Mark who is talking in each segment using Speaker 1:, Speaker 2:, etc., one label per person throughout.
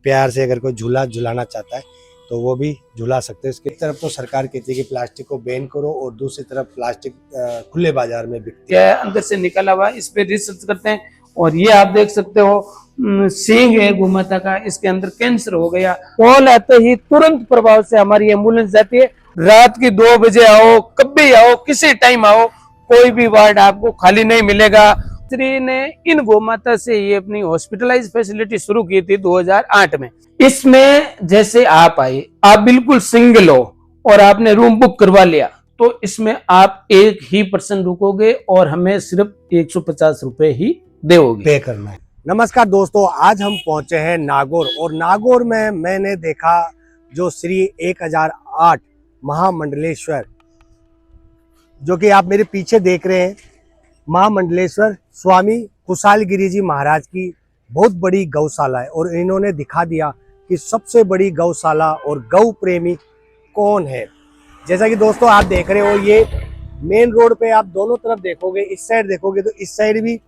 Speaker 1: प्यार से अगर कोई झूला झुलाना चाहता है तो वो भी झुला सकते हैं। इसकी तरफ तो सरकार कहती है कि प्लास्टिक को बैन करो और दूसरी तरफ प्लास्टिक खुले बाजार में बिकती है।
Speaker 2: अंदर से निकला हुआ इस पे रिसर्च करते हैं। और ये आप देख सकते हो सींग है गौ माता का, इसके अंदर कैंसर हो गया। कॉल आते ही तुरंत प्रभाव से हमारी एम्बुलेंस जाती है। रात की 2 बजे आओ, कभी आओ, किसी टाइम आओ, कोई भी वार्ड आपको खाली नहीं मिलेगा। श्री ने इन गौ माता से ये अपनी हॉस्पिटलाइज फैसिलिटी शुरू की थी 2008 में। इसमें जैसे आप आए, आप बिल्कुल सिंगल हो और आपने रूम बुक करवा लिया तो इसमें आप 1% रुकोगे और हमें सिर्फ 150 रुपए ही दोगे,
Speaker 1: पे करना है। नमस्कार दोस्तों, आज हम पहुंचे हैं नागौर और नागौर में मैंने देखा जो श्री 1008 महामंडलेश्वर, जो कि आप मेरे पीछे देख रहे हैं, महामंडलेश्वर स्वामी कुशालगिरी जी महाराज की बहुत बड़ी गौशाला है। और इन्होंने दिखा दिया कि सबसे बड़ी गौशाला और गौ प्रेमी कौन है। जैसा कि दोस्तों आप देख रहे हो, ये मेन रोड पे आप दोनों तरफ देखोगे, इस साइड देखोगे तो इस साइड भी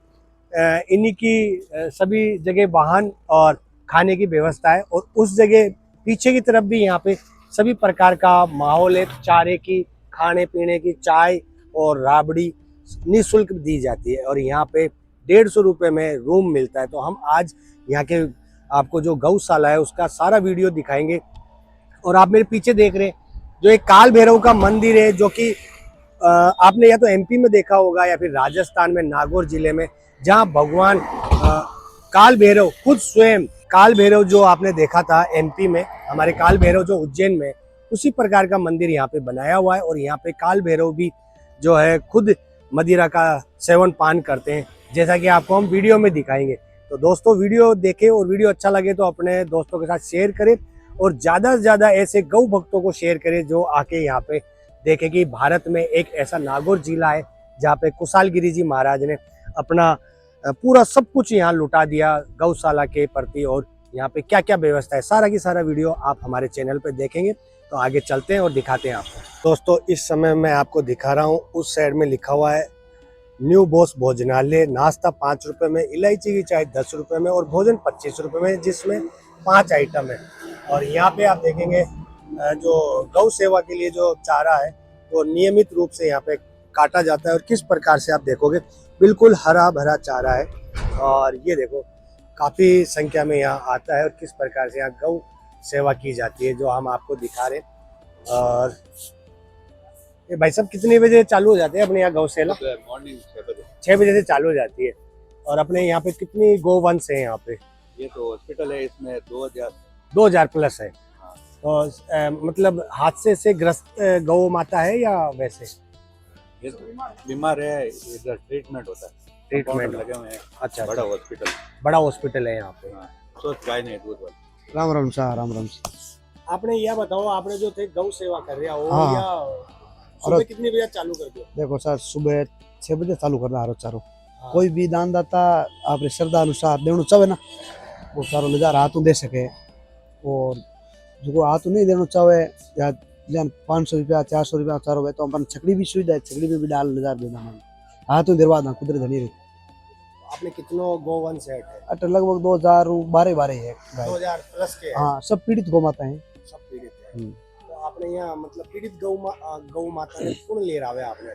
Speaker 1: इन्हीं की सभी जगह वाहन और खाने की व्यवस्था है। और उस जगह पीछे की तरफ भी यहाँ पे सभी प्रकार का माहौल है। चारे की, खाने पीने की, चाय और राबड़ी निःशुल्क दी जाती है। और यहाँ पे 150 रुपये में रूम मिलता है। तो हम आज यहाँ के आपको जो गौशाला है उसका सारा वीडियो दिखाएंगे। और आप मेरे पीछे देख रहे हैं जो एक काल भैरव का मंदिर है, जो कि आपने या तो एमपी में देखा होगा या फिर राजस्थान में नागौर जिले में, जहाँ भगवान काल भैरव खुद स्वयं, काल भैरव जो आपने देखा था एमपी में, हमारे काल भैरव जो उज्जैन में, उसी प्रकार का मंदिर यहाँ पे बनाया हुआ है। और यहाँ पे काल भैरव भी जो है खुद मदिरा का सेवन पान करते हैं, जैसा कि आपको हम वीडियो में दिखाएंगे। तो दोस्तों वीडियो देखें और वीडियो अच्छा लगे तो अपने दोस्तों के साथ शेयर करें और ज़्यादा से ज़्यादा ऐसे गौ भक्तों को शेयर करें जो आके यहाँ पे देखें कि भारत में एक ऐसा नागौर जिला है जहाँ पे कुशालगिरी जी महाराज ने अपना पूरा सब कुछ यहाँ लुटा दिया गौशाला के प्रति। और यहाँ पे क्या क्या व्यवस्था है, सारा की सारा वीडियो आप हमारे चैनल पे देखेंगे। तो आगे चलते हैं और दिखाते हैं आपको। दोस्तों इस समय मैं आपको दिखा रहा हूँ, उस साइड में लिखा हुआ है न्यू बॉस भोजनालय। नाश्ता 5 रुपये में, इलायची की चाय 10 रुपये में और भोजन 25 रुपये में, जिसमें 5 आइटम है। और यहाँ पे आप देखेंगे जो गौ सेवा के लिए जो चारा है वो नियमित रूप से यहाँ पे काटा जाता है। और किस प्रकार से आप देखोगे बिल्कुल हरा भरा चारा है। और ये देखो काफ़ी संख्या में यहाँ आता है और किस प्रकार से यहाँ गौ सेवा की जाती है, जो हम आपको दिखा रहे हैं। और ये भाई साहब कितने बजे चालू हो जाते हैं अपने यहाँ गौशाला?
Speaker 3: मॉर्निंग
Speaker 1: 6 बजे से चालू हो जाती है। और अपने यहाँ पे कितनी गोवंश है यहाँ पे?
Speaker 3: ये तो हॉस्पिटल है, इसमें
Speaker 1: 2000 प्लस है। तो मतलब हादसे से ग्रस्त गौ माता है या वैसे?
Speaker 3: ये बीमार है, इधर ट्रीटमेंट होता है,
Speaker 1: ट्रीटमेंट
Speaker 3: लगे हुए हैं।
Speaker 1: अच्छा,
Speaker 3: बड़ा हॉस्पिटल,
Speaker 1: बड़ा हॉस्पिटल है यहाँ पे।
Speaker 3: स्वस्थ गाय नहीं दूध वाली।
Speaker 4: राम राम शाह, राम राम।
Speaker 1: आपने यह बताओ, आपने जो थे गौ सेवा कर रहे हो
Speaker 4: हाँ।
Speaker 1: या सुबह कितनी बजे चालू कर दो?
Speaker 4: देखो सर, सुबह 6 बजे चालू करना हरो चारो।
Speaker 1: हाँ।
Speaker 4: कोई भी दानदाता आपने श्रद्धा अनुसार देना चाहे ना, वो चारों ले जा हाथों दे सके। और जो हाथों नहीं देना चाहे या 500 रुपया 400 रुपया चारो है तो अपन छकड़ी भी सुविधा है, छकड़ी में भी डाल ले जा देना हाथों देवा ना कुदरत धनी रही।
Speaker 1: आपने कितनो गोवंश है?
Speaker 4: अट लगभग 2012 है गाय।
Speaker 1: 2000 प्लस के हैं।
Speaker 4: हाँ, सब पीड़ित गौ माता है।
Speaker 1: सब पीड़ित है। तो आपने यहाँ मतलब पीड़ित गौ माता ने कौन ले रहा है आपने?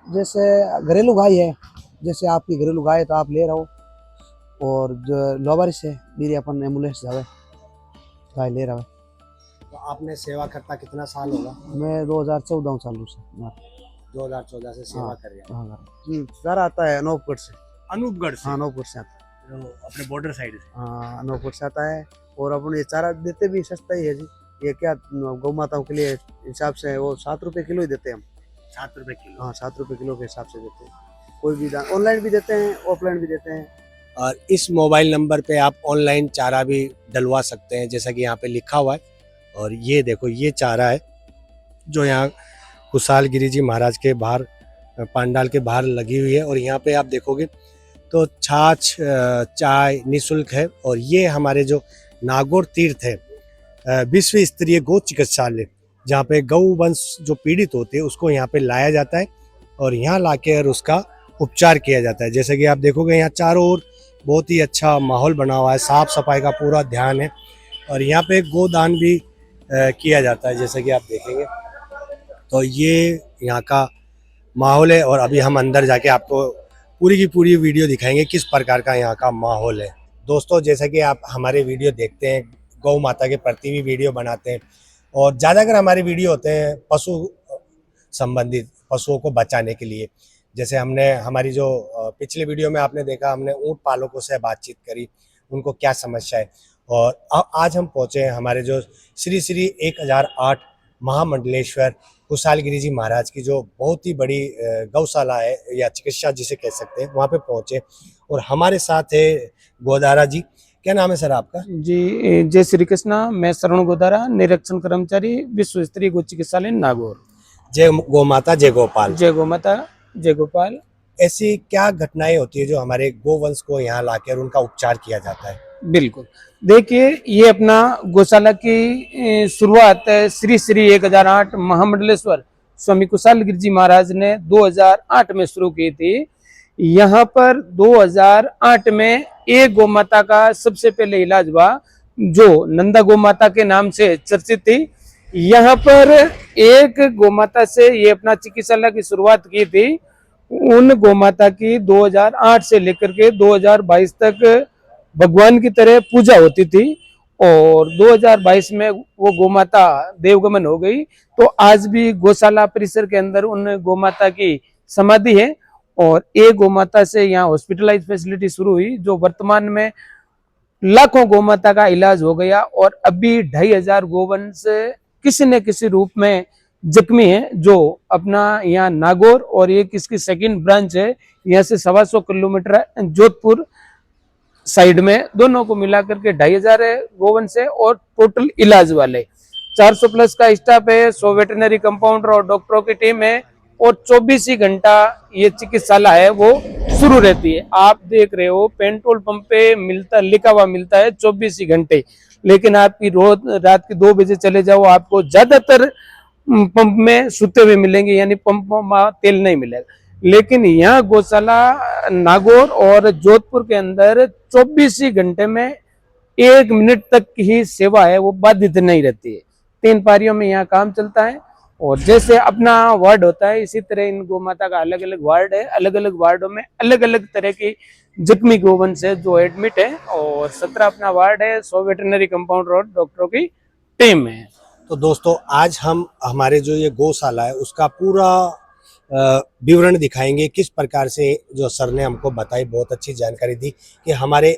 Speaker 4: जैसे घरेलू गाय है, जैसे आपकी घरेलू गाय है तो आप ले रहो। और जो लोबारिश है मेरी अपन एम्बुलेंस जावे गाय ले रहा है।
Speaker 1: तो आपने सेवा करता कितना साल होगा?
Speaker 4: मैं 2014 चालू से
Speaker 1: 2014 से सेवा कर रहे हैं।
Speaker 4: चारा आता है अनूपगढ़ से।
Speaker 1: अनूपगढ़ से?
Speaker 4: हाँ, अनूपगढ़ से आता है।
Speaker 1: जो अपने बॉर्डर साइड से?
Speaker 4: हाँ, अनूपगढ़ से आता है। और अपन ये चारा देते भी सस्ता ही है जी। ये क्या गौ माताओं के लिए हिसाब से वो 7 रुपये किलो ही देते हैं हम।
Speaker 1: 7 रुपये किलो?
Speaker 4: हाँ, 7 रुपये किलो के हिसाब से देते हैं। कोई भी ऑनलाइन भी देते हैं, ऑफलाइन भी देते हैं।
Speaker 1: और इस मोबाइल नंबर पे आप ऑनलाइन चारा भी डलवा सकते हैं, जैसा कि यहाँ पे लिखा हुआ है। और ये देखो, ये चारा है जो यहाँ कुशालगिरी जी महाराज के बाहर पंडाल के बाहर लगी हुई है। और यहाँ पे आप देखोगे तो छाछ चाय निःशुल्क है। और ये हमारे जो नागौर तीर्थ है विश्व स्तरीय गौ चिकित्सालय, जहाँ पे गौ वंश जो पीड़ित होते हैं उसको यहाँ पे लाया जाता है और यहाँ लाके और उसका उपचार किया जाता है। जैसे कि आप देखोगे यहाँ चारों ओर बहुत ही अच्छा माहौल बना हुआ है, साफ सफाई का पूरा ध्यान है। और यहाँ पे गोदान भी किया जाता है, जैसे कि आप देखेंगे। तो ये यहाँ का माहौल है और अभी हम अंदर जाके आपको पूरी की पूरी वीडियो दिखाएंगे किस प्रकार का यहाँ का माहौल है। दोस्तों, जैसा कि आप हमारे वीडियो देखते हैं, गौ माता के प्रति भी वीडियो बनाते हैं और ज़्यादातर हमारे वीडियो होते हैं पशु संबंधित, पशुओं को बचाने के लिए। जैसे हमने हमारी जो पिछले वीडियो में आपने देखा, हमने ऊँट पालकों से बातचीत करी, उनको क्या समस्या है। और आज हम पहुँचे हैं हमारे जो श्री श्री 1008 महामंडलेश्वर कुशालगिरी जी महाराज की जो बहुत ही बड़ी गौशाला है या चिकित्सा जिसे कह सकते हैं, वहाँ पे पहुँचे। और हमारे साथ है गोदारा जी। क्या नाम है सर आपका?
Speaker 2: जी, जय श्री कृष्णा। मैं श्रवण गोदारा, निरीक्षण कर्मचारी, विश्व स्तरीय गौ चिकित्सालय नागौर।
Speaker 1: जय गौ माता, जय गोपाल।
Speaker 2: जय गौ माता, जय गोपाल।
Speaker 1: ऐसी क्या घटनाएं होती है जो हमारे गोवंश को यहाँ लाकर उनका उपचार किया जाता है?
Speaker 2: बिल्कुल, देखिए, ये अपना गौशाला की शुरुआत श्री श्री 1008 महामंडलेश्वर स्वामी कुशालगिरी जी महाराज ने 2008 में शुरू की थी। यहाँ पर 2008 में एक गौ माता का सबसे पहले इलाज हुआ जो नंदा गौ माता के नाम से चर्चित थी। यहाँ पर एक गौ माता से ये अपना चिकित्सालय की शुरुआत की थी। उन गौ माता की 2008 से लेकर के 2022 तक भगवान की तरह पूजा होती थी और 2022 में वो गौ माता देवगमन हो गई। तो आज भी गौशाला परिसर के अंदर उन गौ माता की समाधि है और एक गौ माता से यहाँ हॉस्पिटलाइज फैसिलिटी शुरू हुई, जो वर्तमान में लाखों गौ माता का इलाज हो गया। और अभी 2500 गोवंश किसी न किसी रूप में जख्मी है, जो अपना यहाँ नागौर और एक इसकी सेकंड ब्रांच है, यहाँ से 125 किलोमीटर जोधपुर साइड में, दोनों को मिलाकर के 2500 गोवंश है और टोटल इलाज वाले 400 प्लस का स्टाफ है, 100 वेटरनरी कंपाउंडर और डॉक्टरों की टीम है और 24 ही घंटा ये चिकित्सालय है वो शुरू रहती है। आप देख रहे हो पेट्रोल पंप पे मिलता, लिखा हुआ मिलता है 24 ही घंटे, लेकिन आपकी रोज रात के 2 बजे चले जाओ, आपको ज्यादातर पंप में सूते हुए मिलेंगे, यानी पंप में तेल नहीं मिलेगा। लेकिन यहाँ गौशाला नागौर और जोधपुर के अंदर 24 ही घंटे में 1 मिनट तक की ही सेवा है वो बाधित नहीं रहती है। 3 पारियों में यहाँ काम चलता है और जैसे अपना वार्ड होता है इसी तरह इन गौ माता का अलग अलग वार्ड है। अलग अलग वार्डों में अलग अलग तरह की जख्मी गोवंश है जो एडमिट है और 17 अपना वार्ड है, 100 वेटरनरी कंपाउंडर और डॉक्टरों की टीम है।
Speaker 1: तो दोस्तों, आज हम हमारे जो ये गौशाला है उसका पूरा विवरण दिखाएंगे, किस प्रकार से जो सर ने हमको बताई, बहुत अच्छी जानकारी दी कि हमारे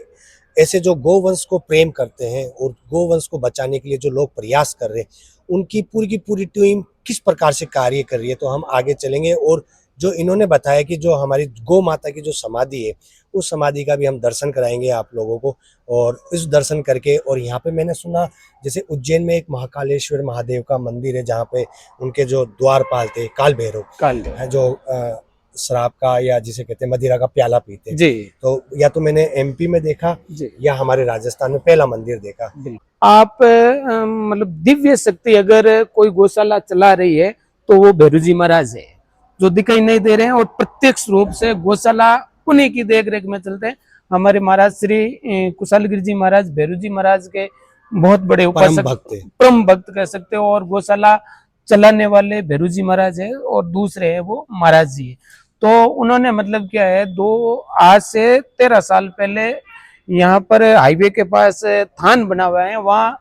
Speaker 1: ऐसे जो गोवंश को प्रेम करते हैं और गोवंश को बचाने के लिए जो लोग प्रयास कर रहे हैं, उनकी पूरी की पूरी टीम किस प्रकार से कार्य कर रही है। तो हम आगे चलेंगे और जो इन्होंने बताया कि जो हमारी गौ माता की जो समाधि है, उस समाधि का भी हम दर्शन कराएंगे आप लोगों को। और इस दर्शन करके, और यहाँ पे मैंने सुना जैसे उज्जैन में एक महाकालेश्वर महादेव का मंदिर है जहाँ पे उनके जो द्वारपाल थे काल भैरव है, जो शराब का या जिसे कहते हैं मदिरा का प्याला पीते
Speaker 2: जी।
Speaker 1: तो या तो मैंने एमपी में देखा
Speaker 2: जी।
Speaker 1: या हमारे राजस्थान में पहला मंदिर देखा।
Speaker 2: आप मतलब दिव्य शक्ति अगर कोई गौशाला चला रही है तो वो भैरू जी महाराज है, जो दिखाई नहीं दे रहे हैं और प्रत्यक्ष रूप से गौशाला उन्हीं की देख रेख में चलते हैं। हमारे महाराज श्री कुशालगिरी जी महाराज भैरू जी महाराज के बहुत बड़े उपासक, परम भक्त कह सकते हो, और गौशाला चलाने वाले भैरू जी महाराज है और दूसरे है वो महाराज जी है। तो उन्होंने मतलब क्या है, आज से 13 साल पहले यहाँ पर हाईवे के पास थान बना हुआ है, वहाँ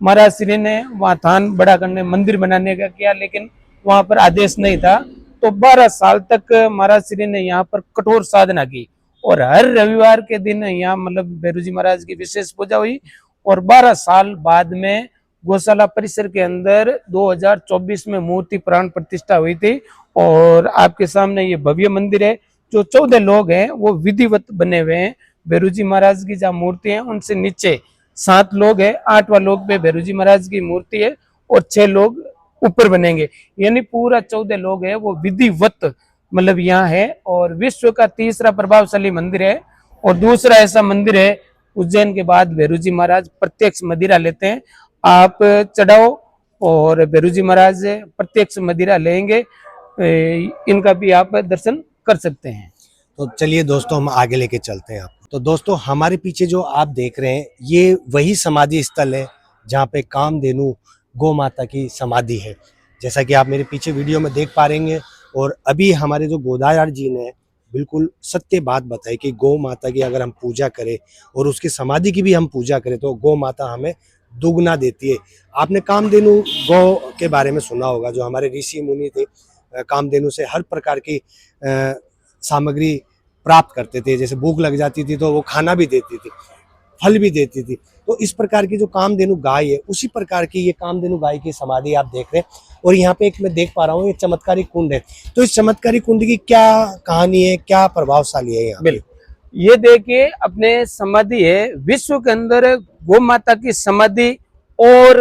Speaker 2: महाराज श्री ने वहाँ थान बड़ा करने मंदिर बनाने का किया, लेकिन वहाँ पर आदेश नहीं था। तो 12 साल तक महाराज श्री ने यहाँ पर कठोर साधना की और हर रविवार के दिन यहाँ मतलब भैरू जी महाराज की विशेष पूजा हुई। और 12 साल बाद में गौशाला परिसर के अंदर 2024 में मूर्ति प्राण प्रतिष्ठा हुई थी और आपके सामने ये भव्य मंदिर है। जो 14 लोग हैं वो विधिवत बने हुए हैं। भैरू जी महाराज की जहाँ मूर्ति है उनसे नीचे 7 लोग हैं, 8वां लोग पे भैरू जी महाराज की मूर्ति है और 6 लोग ऊपर बनेंगे, यानी पूरा 14 लोग हैं वो विधिवत मतलब यहाँ है। और विश्व का तीसरा प्रभावशाली मंदिर है और दूसरा ऐसा मंदिर है उज्जैन के बाद भैरू जी महाराज प्रत्यक्ष मदिरा लेते हैं। आप चढ़ाओ और भैरू जी महाराज प्रत्यक्ष मदिरा लेंगे, इनका भी आप दर्शन कर सकते हैं।
Speaker 1: तो चलिए दोस्तों, हम आगे लेके चलते हैं आपको। तो दोस्तों, हमारे पीछे जो आप देख रहे हैं ये वही समाधि स्थल है जहाँ पे कामधेनु गौ माता की समाधि है, जैसा कि आप मेरे पीछे वीडियो में देख पा रहे हैं। और अभी हमारे जो गोदायार जी ने बिल्कुल सत्य बात बताई कि गौ माता की अगर हम पूजा करें और उसकी समाधि की भी हम पूजा करें तो गौ माता हमें दुगना देती है। आपने कामधेनु गौ के बारे में सुना होगा, जो हमारे ऋषि मुनि थे कामधेनु से हर प्रकार की सामग्री प्राप्त करते थे। जैसे भूख लग जाती थी तो वो खाना भी देती थी, फल भी देती थी। तो इस प्रकार की जो कामधेनु गाय है, उसी प्रकार की ये कामधेनु गाय की समाधि आप देख रहे हैं। और यहाँ पे एक मैं देख पा रहा हूँ, ये चमत्कारी कुंड है। तो इस चमत्कारी कुंड की क्या कहानी है, क्या प्रभावशाली है यहाँ पे?
Speaker 2: बिल्कुल, ये देखिए अपने समाधि है विश्व के अंदर गौ माता की समाधि। और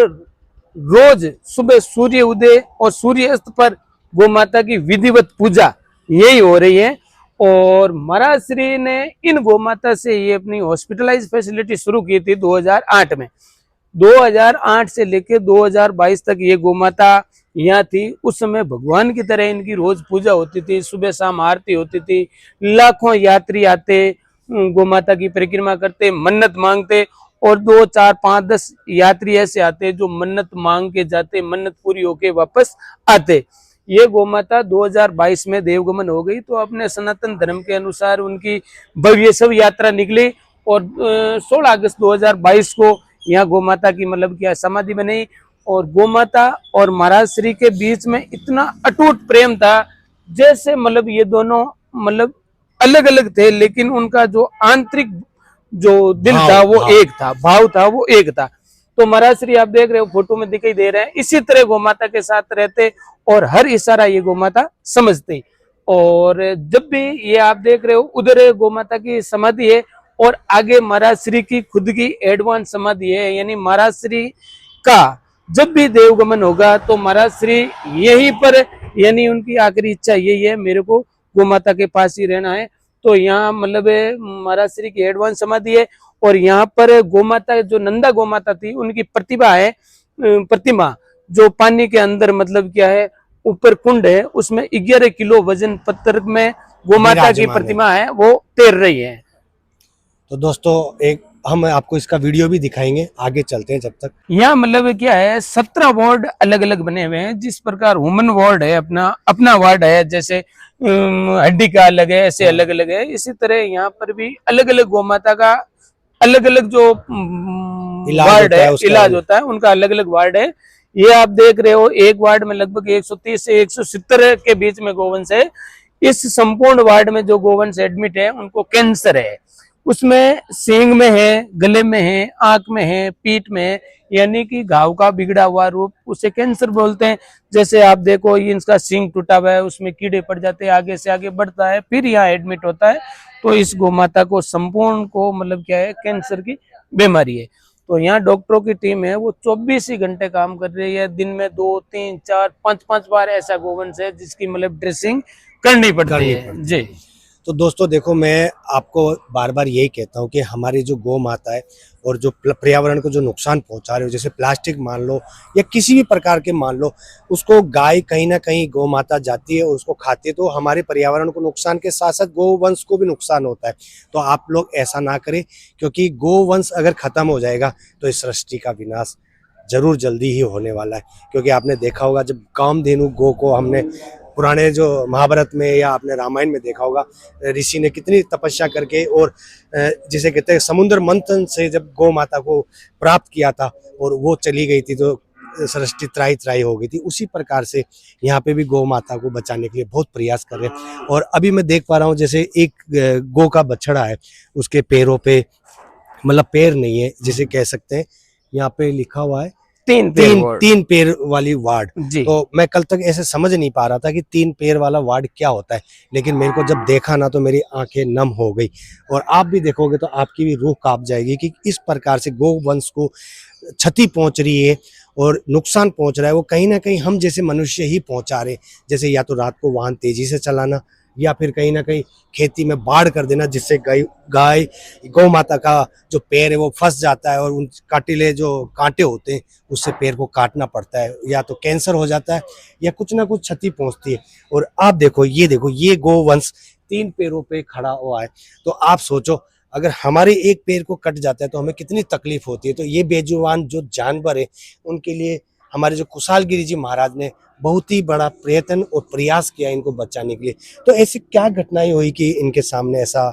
Speaker 2: रोज सुबह सूर्य उदय और सूर्य अस्त पर गौ माता की विधिवत पूजा यही हो रही है। और महाराज श्री ने इन गौ माता से ये अपनी हॉस्पिटलाइज फैसिलिटी शुरू की थी 2008 में। 2008 से लेकर 2022 तक ये गौ माता यहाँ थी। उस समय भगवान की तरह इनकी रोज पूजा होती थी, सुबह शाम आरती होती थी। लाखों यात्री आते, गौ माता की परिक्रमा करते, मन्नत मांगते। और 2, 4, 5, 10 यात्री ऐसे आते जो मन्नत मांग के जाते, मन्नत पूरी होके वापस आते। ये गौ माता 2022 में देवगमन हो गई। तो अपने सनातन धर्म के अनुसार उनकी भव्य शव यात्रा निकली और 16 अगस्त 2022 को यहाँ गौ माता की मतलब क्या समाधि बनी। और गौ माता और महाराज श्री के बीच में इतना अटूट प्रेम था, जैसे मतलब ये दोनों मतलब अलग अलग थे, लेकिन उनका जो आंतरिक जो दिल था वो एक था, भाव था वो एक था। तो महाराज श्री आप देख रहे हो, फोटो में दिखाई दे रहे हैं, इसी तरह गौ माता के साथ रहते और हर इशारा ये गौ माता समझते। और जब भी ये आप देख रहे हो, उधर गौ माता की समाधि है और आगे महाराज श्री की खुद की एडवांस समाधि है। यानी महाराज श्री का जब भी देवगमन होगा तो महाराज श्री यहीं पर, यानी उनकी आखिरी इच्छा यही है, मेरे को गौ माता के पास ही रहना है। तो यहाँ मतलब महाराज श्री की एडवांस समाधि है। और यहाँ पर गौ माता, जो नंदा गौ माता थी, उनकी प्रतिभा है, प्रतिमा जो पानी के अंदर मतलब क्या है, ऊपर कुंड है, उसमें 11 किलो वजन पत्थर में गौ माता की प्रतिमा है, वो तैर रही है।
Speaker 1: तो दोस्तों एक हम आपको इसका वीडियो भी दिखाएंगे, आगे चलते हैं। जब तक
Speaker 2: यहाँ मतलब क्या है, 17 वार्ड अलग अलग बने हुए हैं। जिस प्रकार वुमन वार्ड है, अपना अपना वार्ड है, जैसे हड्डी का अलग है, ऐसे अलग अलग है। इसी तरह यहाँ पर भी अलग अलग गौ माता का अलग अलग जो वार्ड है, इलाज होता है, उनका अलग अलग वार्ड है। ये आप देख रहे हो, एक वार्ड में लगभग 130 से 170 के बीच में गोवंश है। इस संपूर्ण वार्ड में जो गोवंश एडमिट है उनको कैंसर है। उसमें सींग में है, गले में है, आंख में है, पीठ में है, यानी कि घाव का बिगड़ा हुआ रूप, उसे कैंसर बोलते हैं। जैसे आप देखो, ये इसका सींग टूटा हुआ है, उसमें कीड़े पड़ जाते हैं, आगे से आगे बढ़ता है, फिर यहाँ एडमिट होता है। तो इस गौ माता को संपूर्ण को मतलब क्या है, कैंसर की बीमारी है। तो यहाँ डॉक्टरों की टीम है, वो 24 ही घंटे काम कर रही है। दिन में 2, 3, 4, 5 बार ऐसा गोवंश है जिसकी मतलब ड्रेसिंग करनी पड़ती है जी।
Speaker 1: तो दोस्तों देखो, मैं आपको बार बार यही कहता हूँ कि हमारी जो गौ माता है और जो पर्यावरण को जो नुकसान पहुंचा रहे हो, जैसे प्लास्टिक मान लो या किसी भी प्रकार के मान लो, उसको गाय कहीं ना कहीं गौ माता जाती है और उसको खाती है, तो हमारे पर्यावरण को नुकसान के साथ साथ गौवंश को भी नुकसान होता है। तो आप लोग ऐसा ना करें, क्योंकि गौवंश अगर खत्म हो जाएगा तो इस सृष्टि का विनाश जरूर जल्दी ही होने वाला है। क्योंकि आपने देखा होगा, जब कामधेनु गौ को हमने पुराने जो महाभारत में या आपने रामायण में देखा होगा, ऋषि ने कितनी तपस्या करके और जिसे कहते हैं समुद्र मंथन से जब गौ माता को प्राप्त किया था और वो चली गई थी तो सृष्टि त्राही त्राही हो गई थी। उसी प्रकार से यहाँ पे भी गौ माता को बचाने के लिए बहुत प्रयास कर रहे हैं। और अभी मैं देख पा रहा हूँ, जैसे एक गौ का बछड़ा है, उसके पैरों पे मतलब पैर नहीं है जिसे कह सकते हैं, यहाँ पे लिखा हुआ है तीन पैर वाली वार्ड। तो मैं कल तक ऐसे समझ नहीं पा रहा था कि 3 पैर वाला वार्ड क्या होता है, लेकिन मेरे को जब देखा ना तो मेरी आंखें नम हो गई। और आप भी देखोगे तो आपकी भी रूह कांप जाएगी कि इस प्रकार से गौ वंश को क्षति पहुंच रही है और नुकसान पहुंच रहा है, वो कहीं ना कहीं हम जैसे मनुष्य ही पहुंचा रहे। जैसे या तो रात को वाहन तेजी से चलाना, या फिर कहीं ना कहीं खेती में बाढ़ कर देना, जिससे गाय गौ माता का जो पैर है वो फंस जाता है और उन काटिले जो कांटे होते हैं उससे पैर को काटना पड़ता है, या तो कैंसर हो जाता है या कुछ ना कुछ क्षति पहुंचती है। और आप देखो, ये गौ वंश 3 पैरों पे खड़ा हुआ है। तो आप सोचो, अगर हमारे एक पैर को कट जाता है तो हमें कितनी तकलीफ होती है। तो ये बेजुबान जो जानवर है उनके लिए हमारे जो कुशालगिरी जी महाराज ने बहुत ही बड़ा प्रयत्न और प्रयास किया इनको बचाने के लिए। तो ऐसी क्या घटनाएं हुई कि इनके सामने ऐसा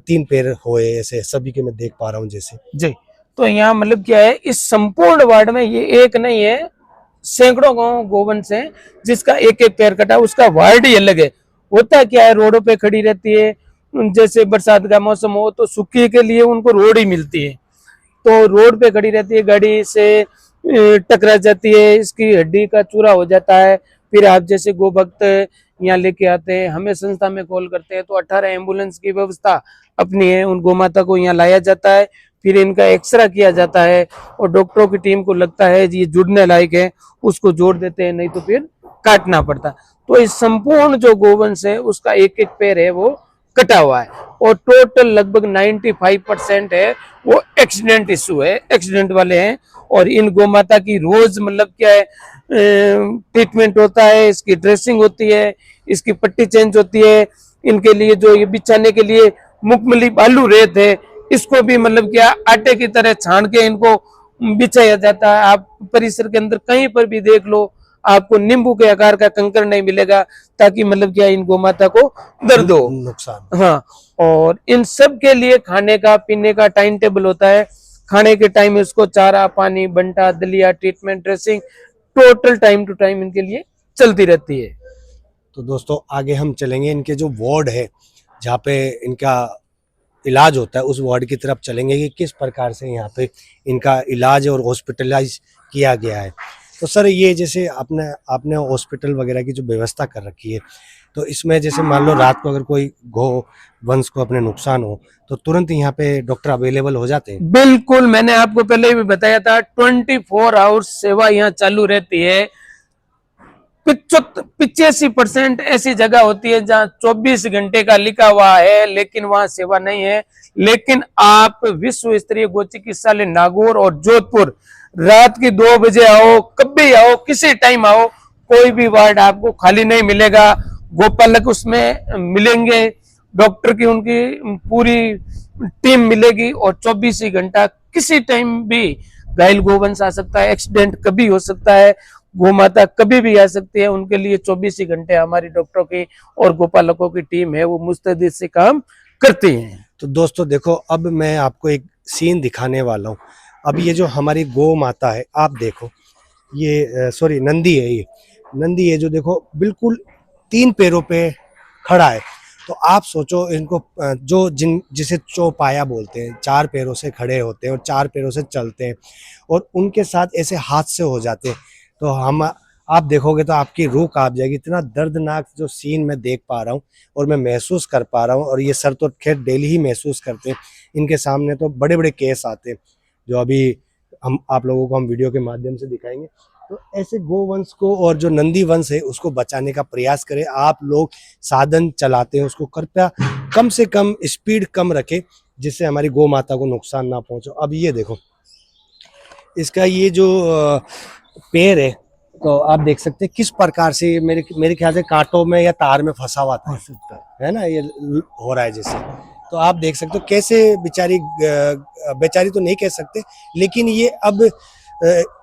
Speaker 1: 3 पैर हुए, ऐसे सभी के मैं देख पा रहा हूँ जैसे।
Speaker 2: जी, तो यहाँ मतलब क्या है, इस संपूर्ण वार्ड में ये एक नहीं है, सैकड़ों गोवंश हैं जिसका एक एक पैर कटा, उसका वार्ड ही अलग है। होता क्या है, रोडों पे खड़ी रहती है, जैसे बरसात का मौसम हो तो सूखे के लिए उनको रोड ही मिलती है, तो रोड पे खड़ी रहती है, गाड़ी से टकरा जाती है, इसकी हड्डी का चूरा हो जाता है। फिर आप जैसे गो भक्त यहाँ लेके आते हैं, हमें संस्था में कॉल करते हैं, तो 18 एम्बुलेंस की व्यवस्था अपनी है, उन गौ माता को यहाँ लाया जाता है, फिर इनका एक्सरा किया जाता है और डॉक्टरों की टीम को लगता है ये जुड़ने लायक है, उसको जोड़ देते हैं, नहीं तो फिर काटना पड़ता। तो इस संपूर्ण जो गोवंश है उसका एक एक पैर है वो कटा हुआ है और टोटल लगभग 95% है वो एक्सीडेंट इशू है, एक्सीडेंट वाले हैं। और इन गौ माता की रोज मतलब क्या है, ट्रीटमेंट होता है, इसकी ड्रेसिंग होती है, इसकी पट्टी चेंज होती है, इनके लिए जो ये बिछाने के लिए मुकमली बालू रेत है, इसको भी मतलब क्या आटे की तरह छान के इनको बिछाया जाता है। आप परिसर के अंदर कहीं पर भी देख लो, आपको नींबू के आकार का कंकर नहीं मिलेगा, ताकि मतलब क्या इन गौ माता को दर्द हो,
Speaker 1: नुकसान।
Speaker 2: हाँ। और इन सब के लिए खाने का पीने का टाइम टेबल होता है, खाने के टाइम इसको चारा पानी बंटा दलिया treatment dressing total time to time इनके लिए चलती रहती है।
Speaker 1: तो दोस्तों आगे हम चलेंगे, इनके जो वार्ड है जहाँ पे इनका इलाज होता है उस वार्ड की तरफ चलेंगे कि किस प्रकार से यहाँ पे इनका इलाज और हॉस्पिटलाइज किया गया है। तो सर ये जैसे आपने हॉस्पिटल वगैरह की जो व्यवस्था कर रखी है, तो इसमें जैसे मान लो रात को अगर कोई गौ वंश को अपने नुकसान हो तो तुरंत यहाँ पे डॉक्टर अवेलेबल हो जाते हैं?
Speaker 2: बिल्कुल, मैंने आपको पहले भी बताया था 24 आवर्स सेवा यहाँ चालू रहती है। 85% ऐसी जगह होती है जहाँ 24 घंटे का लिखा हुआ है लेकिन वहाँ सेवा नहीं है। लेकिन आप विश्व स्तरीय गो चिकित्सालय नागौर और जोधपुर रात की 2 बजे आओ, कभी आओ, किसी टाइम आओ, कोई भी वार्ड आपको खाली नहीं मिलेगा। गोपालक उसमें मिलेंगे, डॉक्टर की उनकी पूरी टीम मिलेगी और 24 ही घंटा किसी टाइम भी घायल गोवंश आ सकता है, एक्सीडेंट कभी हो सकता है, गौ माता कभी भी आ सकती है। उनके लिए 24 ही घंटे हमारी डॉक्टरों की और गोपालकों की टीम है वो मुस्तैदी से काम करती है।
Speaker 1: तो दोस्तों देखो, अब मैं आपको एक सीन दिखाने वाला हूँ। अब ये जो हमारी गौ माता है, आप देखो, ये सॉरी नंदी है, ये नंदी है जो देखो बिल्कुल 3 पैरों पे खड़ा है। तो आप सोचो इनको जो जिसे चौपाया बोलते हैं, 4 पैरों से खड़े होते हैं और 4 पैरों से चलते हैं और उनके साथ ऐसे हादसे हो जाते हैं, तो आप देखोगे तो आपकी रूह कांप जाएगी। इतना दर्दनाक जो सीन मैं देख पा रहा हूँ और मैं महसूस कर पा रहा हूँ। और ये सर तो खैर डेली ही महसूस करते हैं, इनके सामने तो बड़े बड़े केस आते हैं जो अभी आप लोगों को हम वीडियो के माध्यम से दिखाएंगे। तो ऐसे गोवंश को और जो नंदी वंश है उसको बचाने का प्रयास करें। आप लोग साधन चलाते हैं उसको कृपया कम से कम स्पीड कम रखें, जिससे हमारी गौ माता को नुकसान ना पहुंचे। अब ये देखो, इसका ये जो पैर है, तो आप देख सकते हैं किस प्रकार से मेरे ख्याल से कांटों में या तार में फंसा हुआ था, है ना, ये हो रहा है जैसे। तो आप देख सकते हो कैसे बेचारी तो नहीं कह सकते, लेकिन ये अब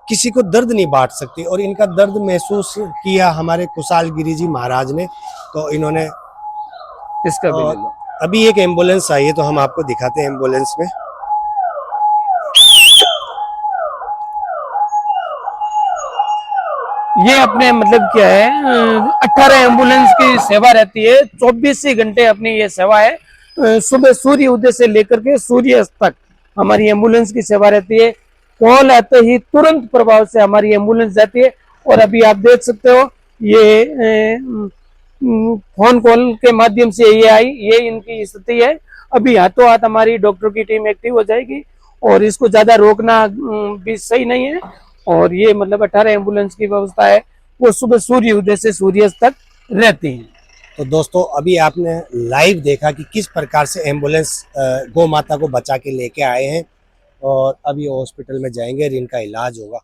Speaker 1: किसी को दर्द नहीं बांट सकती और इनका दर्द महसूस किया हमारे कुशालगिरी जी महाराज ने। तो इन्होंने
Speaker 2: इसका भी ले लो।
Speaker 1: अभी एक एम्बुलेंस आई है तो हम आपको दिखाते हैं एम्बुलेंस में।
Speaker 2: ये अपने मतलब क्या है, 18 एम्बुलेंस की सेवा रहती है, 24 ही घंटे अपनी ये सेवा है। सुबह सूर्य उदय से लेकर के सूर्य अस्त तक हमारी एम्बुलेंस की सेवा रहती है। कॉल आते ही तुरंत प्रभाव से हमारी एम्बुलेंस जाती है। और अभी आप देख सकते हो ये फोन कॉल के माध्यम से ये आई, ये इनकी स्थिति है। अभी हाथों हाथ हमारी डॉक्टर की टीम एक्टिव हो जाएगी और इसको ज्यादा रोकना भी सही नहीं है। और ये मतलब 18 एम्बुलेंस की व्यवस्था है, वो सुबह सूर्य उदय से सूर्यास्त तक रहती हैं।
Speaker 1: तो दोस्तों अभी आपने लाइव देखा कि किस प्रकार से एम्बुलेंस गौ माता को बचा के लेके आए हैं और अभी हॉस्पिटल में जाएंगे और इनका इलाज होगा।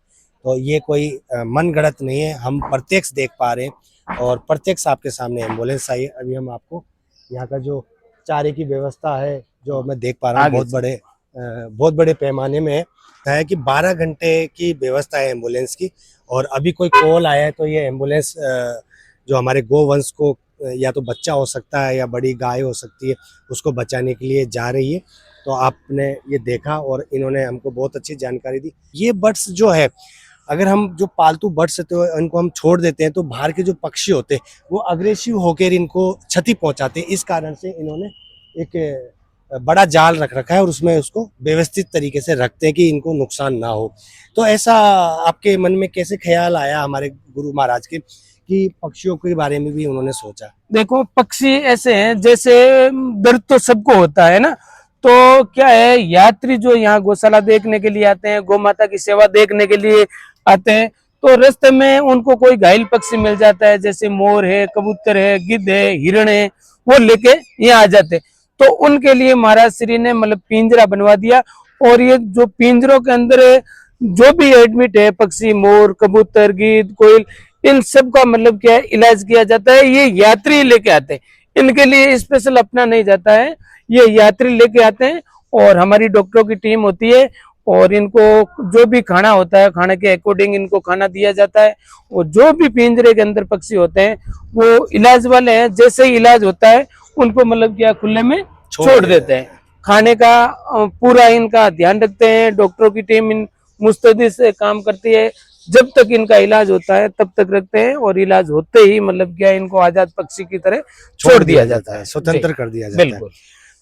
Speaker 1: तो ये कोई मन गढ़ंत नहीं है, हम प्रत्यक्ष देख पा रहे हैं और प्रत्यक्ष आपके सामने एम्बुलेंस आई है। अभी हम आपको यहाँ का जो चारे की व्यवस्था है जो मैं देख पा रहा हूँ,
Speaker 2: आगे
Speaker 1: बहुत बड़े पैमाने में है कि 12 घंटे की व्यवस्था है एम्बुलेंस की। और अभी कोई कॉल आया है तो ये एम्बुलेंस जो हमारे गोवंश को या तो बच्चा हो सकता है या बड़ी गाय हो सकती है, उसको बचाने के लिए जा रही है। तो आपने ये देखा और इन्होंने हमको बहुत अच्छी जानकारी दी। ये बर्ड्स जो है, अगर हम जो पालतू बर्ड्स होते हैं इनको हम छोड़ देते हैं तो बाहर के जो पक्षी होते हैं वो अग्रेसिव होकर इनको क्षति पहुंचाते हैं। इस कारण से इन्होंने एक बड़ा जाल रख रखा है और उसमें उसको व्यवस्थित तरीके से रखते हैं कि इनको नुकसान ना हो। तो ऐसा आपके मन में कैसे ख्याल आया हमारे गुरु महाराज के कि पक्षियों के बारे में भी उन्होंने सोचा?
Speaker 2: देखो, पक्षी ऐसे हैं जैसे दर्द तो सबको होता है ना, तो क्या है, यात्री जो यहाँ गौशाला देखने के लिए आते हैं, गौ माता की सेवा देखने के लिए आते हैं, तो रास्ते में उनको कोई घायल पक्षी मिल जाता है, जैसे मोर है, कबूतर है, गिद्ध है, हिरण है, वो लेके यहाँ आ जाते हैं। तो उनके लिए महाराज श्री ने मतलब पिंजरा बनवा दिया। और ये जो पिंजरों के अंदर जो भी एडमिट है पक्षी, मोर, कबूतर, गिद्ध, कोयल, इन सब का मतलब क्या है, इलाज किया जाता है। ये यात्री लेके आते हैं, इनके लिए स्पेशल अपना नहीं जाता है, ये यात्री लेके आते हैं और हमारी डॉक्टरों की टीम होती है और इनको जो भी खाना होता है, खाने के अकॉर्डिंग इनको खाना दिया जाता है। और जो भी पिंजरे के अंदर पक्षी होते हैं वो इलाज वाले हैं, जैसे ही इलाज होता है उनको मतलब क्या खुले में छोड़ देते हैं। खाने का पूरा इनका ध्यान रखते हैं, डॉक्टरों की टीम इन मुस्तैदी से काम करती है। जब तक इनका इलाज होता है तब तक रखते हैं और इलाज होते ही मतलब क्या इनको आजाद पक्षी की तरह छोड़ दिया जाता है,
Speaker 1: स्वतंत्र कर दिया जाता है।
Speaker 2: बिल्कुल।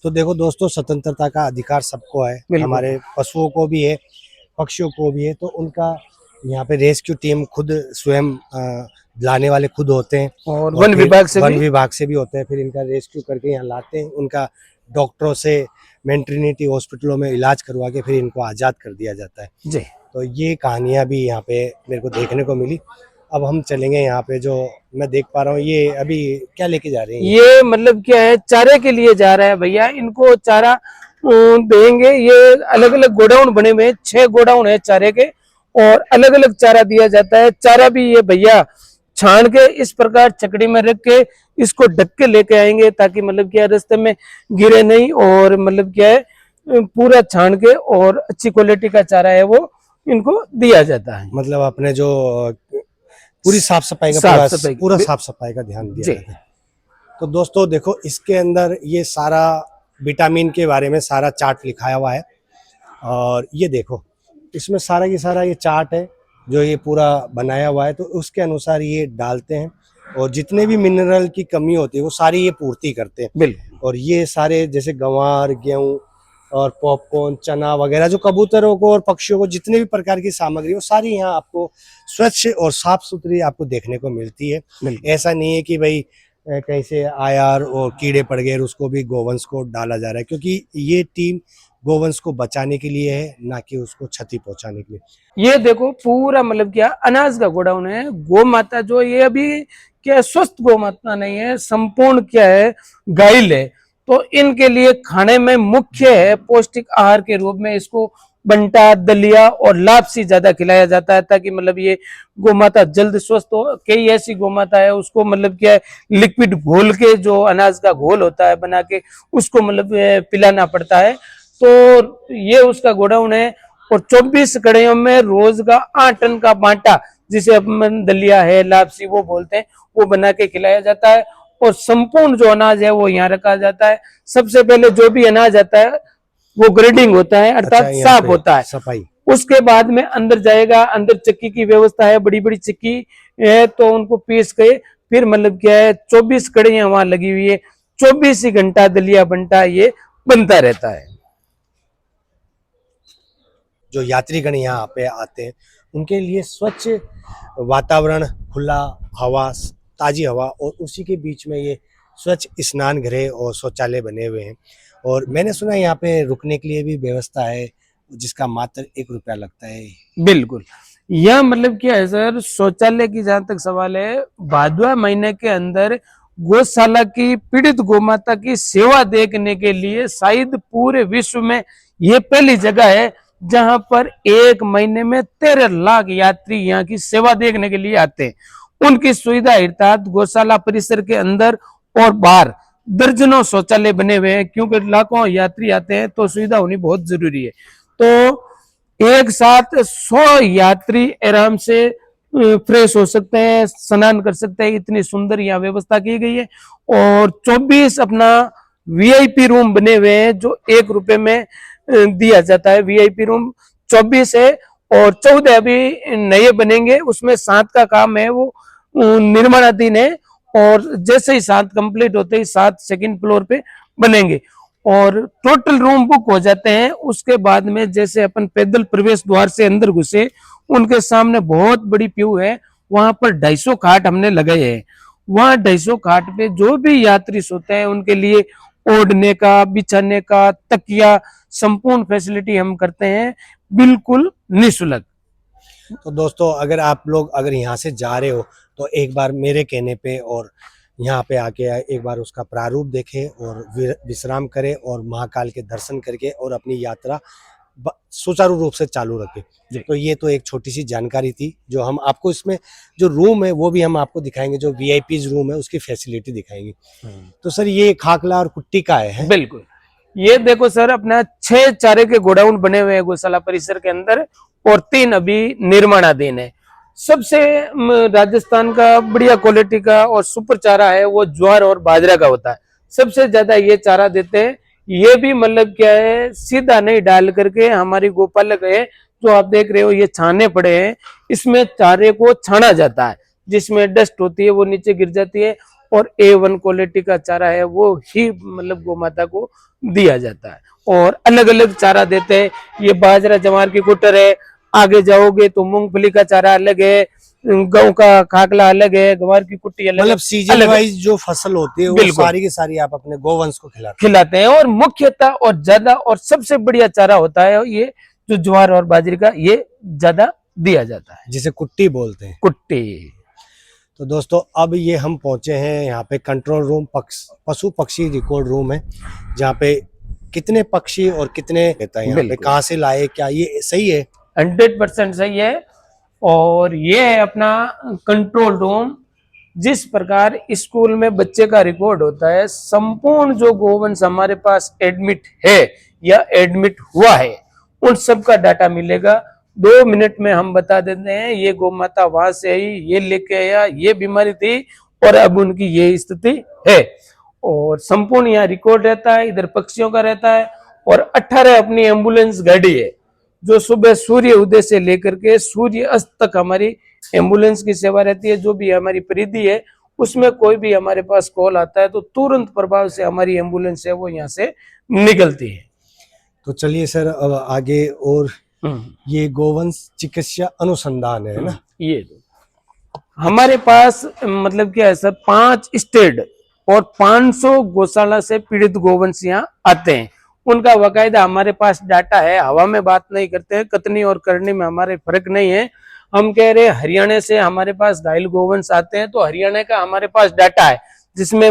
Speaker 1: तो देखो दोस्तों, स्वतंत्रता का अधिकार सबको है, हमारे पशुओं को भी है, पक्षियों को भी है। तो उनका यहाँ पे रेस्क्यू टीम खुद स्वयं लाने वाले खुद होते हैं
Speaker 2: और वन विभाग
Speaker 1: से भी होते हैं। फिर इनका रेस्क्यू करके यहाँ लाते हैं, उनका डॉक्टरों से मैटरनिटी हॉस्पिटलों में इलाज करवा के फिर इनको आज़ाद कर दिया जाता है
Speaker 2: जी।
Speaker 1: तो ये कहानियाँ भी यहाँ पे मेरे को देखने को मिली। अब हम चलेंगे यहाँ पे, जो मैं देख पा रहा हूँ ये अभी क्या लेके जा रहे हैं?
Speaker 2: ये मतलब क्या है, चारे के लिए जा रहा है भैया, इनको चारा देंगे। ये अलग अलग गोडाउन बने हुए हैं, 6 गोडाउन है चारे के और अलग अलग चारा दिया जाता है। चारा भी ये भैया छान के इस प्रकार चकड़ी में रख के इसको ढक के लेके आएंगे ताकि मतलब क्या रास्ते में गिरे नहीं। और मतलब क्या है, पूरा छान के और अच्छी क्वालिटी का चारा है वो इनको दिया जाता है।
Speaker 1: मतलब अपने जो पूरी साफ सफाई का पूरा साफ सफाई का ध्यान दिया जाता है। तो दोस्तों देखो, इसके अंदर ये सारा विटामिन के बारे में सारा चार्ट लिखाया हुआ है और ये देखो इसमें सारा की सारा ये चार्ट है जो ये पूरा बनाया हुआ है। तो उसके अनुसार ये डालते हैं और जितने भी मिनरल की कमी होती है वो सारी ये पूर्ति करते हैं।
Speaker 2: बिल्कुल।
Speaker 1: और ये सारे जैसे गंवार, गेहूं और पॉपकॉर्न, चना वगैरह जो कबूतरों को और पक्षियों को जितने भी प्रकार की सामग्री वो सारी यहाँ आपको स्वच्छ और साफ सुथरी आपको देखने को मिलती है। ऐसा नहीं है कि भाई कहीं से आयार और कीड़े पड़ गए उसको भी गोवंश को डाला जा रहा है, क्योंकि ये टीम गोवंश को बचाने के लिए है, ना कि उसको क्षति पहुंचाने के लिए।
Speaker 2: ये देखो पूरा मतलब क्या अनाज का गोडाउन है। गौ माता जो ये अभी क्या स्वस्थ गौ माता नहीं है, संपूर्ण क्या है गाइल है। तो इनके लिए खाने में मुख्य है पौष्टिक आहार के रूप में इसको बंटा, दलिया और लापसी ज्यादा खिलाया जाता है ताकि मतलब ये गौ माता जल्द स्वस्थ हो। कई ऐसी गौ माता है उसको मतलब क्या है लिक्विड घोल के, जो अनाज का घोल होता है बना के, उसको मतलब पिलाना पड़ता है। तो ये उसका गोडाउन है और 24 कड़ियों में रोज का 8 टन का बांटा, जिसे अपन दलिया है, लापसी वो बोलते हैं, वो बना के खिलाया जाता है। और संपूर्ण जो अनाज है वो यहाँ रखा जाता है। सबसे पहले जो भी अनाज आता है वो ग्रेडिंग होता है, अर्थात साफ होता है,
Speaker 1: सफाई।
Speaker 2: उसके बाद में अंदर जाएगा। अंदर चक्की की व्यवस्था है, बड़ी बड़ी चक्की है, तो उनको पीस के फिर मतलब क्या है 24 कड़ियां वहां लगी हुई है, 24 ही घंटा दलिया बंटा ये बनता रहता है।
Speaker 1: जो यात्रीगण यहाँ पे आते हैं उनके लिए स्वच्छ वातावरण, खुला हवा, ताजी हवा और उसी के बीच में ये स्वच्छ स्नान गृह और शौचालय बने हुए हैं। और मैंने सुना यहाँ पे रुकने के लिए भी व्यवस्था है जिसका मात्र 1 रुपया लगता है।
Speaker 2: बिल्कुल। यह मतलब क्या है सर, शौचालय की जहां तक सवाल है, भादवा महीने के अंदर गौशाला की पीड़ित गौमाता की सेवा देखने के लिए शायद पूरे विश्व में ये पहली जगह है जहां पर 1 महीने में 13 लाख यात्री यहाँ की सेवा देखने के लिए आते हैं। उनकी सुविधा अर्थात गौशाला परिसर के अंदर और बाहर दर्जनों शौचालय बने हुए हैं, क्योंकि लाखों यात्री आते हैं तो सुविधा होनी बहुत जरूरी है। तो एक साथ 100 यात्री आराम से फ्रेश हो सकते हैं, स्नान कर सकते हैं, इतनी सुंदर यहाँ व्यवस्था की गई है। और 24 अपना वीआईपी रूम बने हुए हैं जो 1 रुपए में दिया जाता है। वीआईपी रूम 24 है और 14 अभी नए बनेंगे, उसमें 7 का काम है वो निर्माणाधीन है। और जैसे ही 7 कंप्लीट होते ही 7 सेकंड फ्लोर पे बनेंगे और टोटल रूम बुक हो जाते हैं। उसके बाद में जैसे अपन पैदल प्रवेश द्वार से अंदर घुसे, उनके सामने बहुत बड़ी प्यू है, वहां पर 250 खाट हमने लगाए हैं। वहां 250 खाट पे जो भी यात्री सोते हैं उनके लिए ओढ़ने का, बिछाने का, तकिया, संपूर्ण फैसिलिटी हम करते हैं बिल्कुल निःशुल्क।
Speaker 1: तो दोस्तों अगर आप लोग अगर यहाँ से जा रहे हो तो एक बार मेरे कहने पे और यहाँ पे आके एक बार उसका प्रारूप देखें और विश्राम करें और महाकाल के दर्शन करके और अपनी यात्रा सुचारू रूप से चालू रखें। तो ये तो एक छोटी सी जानकारी थी जो हम आपको, इसमें जो रूम है वो भी हम आपको दिखाएंगे, जो वीआईपी रूम है उसकी फैसिलिटी दिखाएंगे। तो सर ये खाकला और कुट्टी का है?
Speaker 2: बिल्कुल, ये देखो सर अपना 6 चारे के गोडाउन बने हुए हैं गौशाला परिसर के अंदर और 3 अभी निर्माणाधीन है। सबसे राजस्थान का बढ़िया क्वालिटी का और सुपर चारा है वो ज्वार और बाजरा का होता है। सबसे ज्यादा ये चारा देते हैं। ये भी मतलब क्या है, सीधा नहीं डाल करके हमारी गोपालक है जो आप देख रहे हो, ये छाने पड़े हैं, इसमें चारे को छाना जाता है, जिसमें डस्ट होती है वो नीचे गिर जाती है और A1 क्वालिटी का चारा है वो ही मतलब गौ माता को दिया जाता है। और अलग अलग चारा देते हैं। ये बाजरा जवार की कुटर है, आगे जाओगे तो मूंगफली का चारा अलग है, गेहूं का खाकला अलग है, गवार की कुट्टी अलग,
Speaker 1: मतलब सीजन वाइज जो फसल होती है वो सारी की सारी आप अपने गोवंश को खिलाते
Speaker 2: हैं। और मुख्यतः और ज्यादा और सबसे बढ़िया चारा होता है ये जो ज्वार और बाजरे का, ये ज्यादा दिया जाता है,
Speaker 1: जिसे कुट्टी बोलते हैं,
Speaker 2: कुट्टी।
Speaker 1: तो दोस्तों अब ये हम पहुंचे हैं यहाँ पे कंट्रोल रूम, पशु पक्षी रिकॉर्ड रूम है, जहाँ पे कितने पक्षी और कितने रहता है, यहाँ पे कहाँ से लाए, क्या ये सही है?
Speaker 2: 100% सही है। और ये है अपना कंट्रोल रूम। जिस प्रकार स्कूल में बच्चे का रिकॉर्ड होता है, संपूर्ण जो गोवंश हमारे पास एडमिट है या एडमिट हुआ है उन सब का डाटा मिलेगा। 2 मिनट में हम बता देते हैं ये गौ माता वहां से आई, ये लेके आया, ये बीमारी थी और अब उनकी ये स्थिति है। और संपूर्ण यहाँ रिकॉर्ड रहता है, इधर पक्षियों का रहता है। और 18 अपनी एम्बुलेंस गाड़ी है जो सुबह सूर्य उदय से लेकर के सूर्य अस्त तक हमारी एम्बुलेंस की सेवा रहती है। जो भी हमारी परिधि है उसमें कोई भी हमारे पास कॉल आता है तो तुरंत प्रभाव से हमारी एम्बुलेंस है वो यहाँ से निकलती है।
Speaker 1: तो चलिए सर अब आगे, और ये गोवंश चिकित्सा अनुसंधान है ना,
Speaker 2: ये हमारे पास मतलब क्या है सर, 5 स्टेट और 500 गौशाला से पीड़ित गोवंश यहाँ आते हैं। उनका बाकायदा हमारे पास डाटा है, हवा में बात नहीं करते हैं, कतनी और करनी में हमारे फर्क नहीं है। हम कह रहे हरियाणा से हमारे पास घायल गोवंश आते हैं तो हरियाणा का हमारे पास डाटा है, जिसमें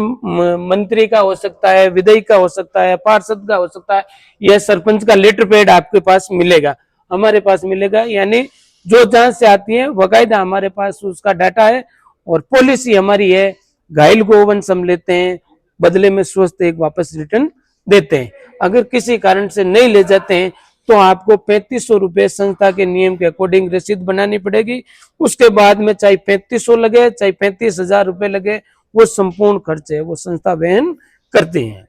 Speaker 2: मंत्री का हो सकता है, विधायक का हो सकता है, पार्षद का हो सकता है, यह सरपंच का लेटर पैड आपके पास मिलेगा, हमारे पास मिलेगा। यानी जो जहां से आती है बाकायदा हमारे पास उसका डाटा है। और पॉलिसी हमारी है, घायल गोवंश हम लेते हैं, बदले में स्वस्थ एक वापस रिटर्न देते हैं। अगर किसी कारण से नहीं ले जाते हैं तो आपको 3500 रुपए संस्था के नियम के अकॉर्डिंग रसीद बनानी पड़ेगी। उसके बाद में चाहे 3500 लगे चाहे 35,000 रुपए लगे, वो संपूर्ण खर्च है वो संस्था वहन करती है।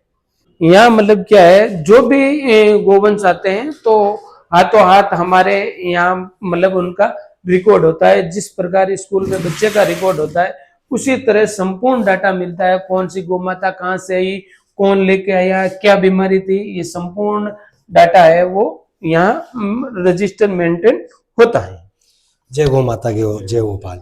Speaker 2: यहाँ मतलब क्या है, जो भी गोवंश आते हैं तो हाथों हाथ हमारे यहाँ मतलब उनका रिकॉर्ड होता है। जिस प्रकार स्कूल में बच्चे का रिकॉर्ड होता है उसी तरह संपूर्ण डाटा मिलता है, कौन सी गोमाता कहाँ से आई, कौन लेके आया, क्या बीमारी थी, ये संपूर्ण डाटा है वो यहाँ रजिस्टर मेंटेन होता है।
Speaker 1: जय गौ माता की जय गोपाल।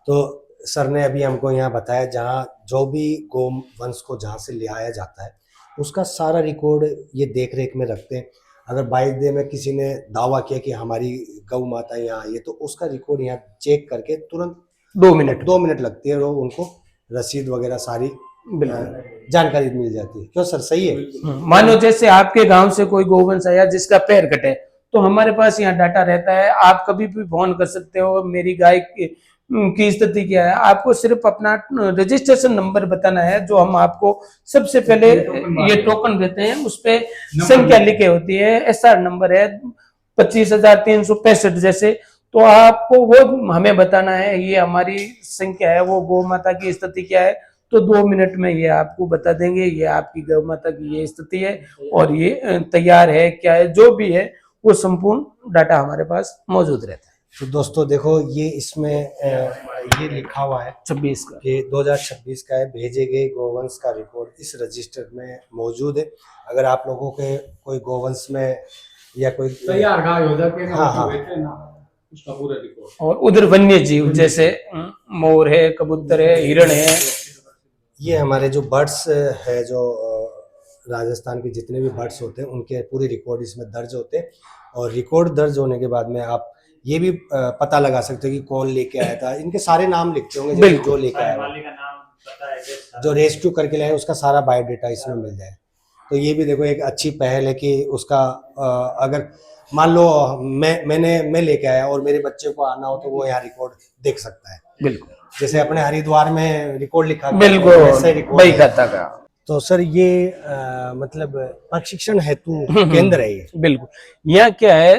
Speaker 1: तो सर ने अभी हमको यहाँ बताया जहाँ जो भी गौ वंश को जहाँ से ले आया जाता है उसका सारा रिकॉर्ड ये देख रेख में रखते हैं। अगर 22 डे में किसी ने दावा किया कि हमारी गौ माता यहाँ आई है तो उसका रिकॉर्ड यहाँ चेक करके तुरंत 2 मिनट लगती है, वो उनको रसीद वगैरह सारी जानकारी मिल जाती है। क्यों सर, सही है?
Speaker 2: मानो जैसे आपके गांव से कोई गोवंश आया जिसका पैर कटे तो हमारे पास यहाँ डाटा रहता है, आप कभी भी फोन कर सकते हो, मेरी गाय की स्थिति क्या है, आपको सिर्फ अपना रजिस्ट्रेशन नंबर बताना है, जो हम आपको सबसे पहले ये टोकन देते हैं, उस पे संख्या लिखी होती है, SR नंबर है 25,365 जैसे, तो आपको वो हमें बताना है, ये हमारी संख्या है, वो गौ माता की स्थिति क्या है, तो 2 मिनट में ये आपको बता देंगे, ये आपकी गौ माता की ये स्थिति है और ये तैयार है क्या है, जो भी है वो संपूर्ण डाटा हमारे पास मौजूद रहता है।
Speaker 1: तो दोस्तों देखो, ये इसमें ये लिखा हुआ है
Speaker 2: 26 का,
Speaker 1: ये 2026 का है, भेजे गए गोवंश का रिकॉर्ड इस रजिस्टर में मौजूद है। अगर आप लोगों के कोई गोवंश में या कोई
Speaker 3: तैयार गाय हो जाती है
Speaker 1: हाँ, हाँ।
Speaker 3: ना, उसका पूरा रिकॉर्ड।
Speaker 2: और उधर वन्य जीव जैसे मोर है, कबूतर है, हिरण है,
Speaker 1: ये हमारे जो बर्ड्स है, जो राजस्थान के जितने भी बर्ड्स होते हैं उनके पूरे रिकॉर्ड इसमें दर्ज होते हैं। और रिकॉर्ड दर्ज होने के बाद में आप ये भी पता लगा सकते हो कि कौन लेके आया था। इनके सारे नाम लिखते होंगे, जैसे जो लेके आया, जो रेस्क्यू करके लाए उसका सारा बायोडेटा इसमें मिल जाए। तो ये भी देखो एक अच्छी पहल है कि उसका अगर मान लो मैं लेके आया और मेरे बच्चे को आना हो तो वो यहाँ रिकॉर्ड देख सकता है।
Speaker 2: बिल्कुल
Speaker 1: जैसे अपने हरिद्वार में रिकॉर्ड लिखा
Speaker 2: बिल्कुल
Speaker 1: वैसे रिकॉर्ड
Speaker 2: वही
Speaker 1: है।
Speaker 2: खाता का।
Speaker 1: तो सर ये मतलब प्रशिक्षण हेतु केंद्र है ये।
Speaker 2: बिल्कुल, यहाँ क्या है,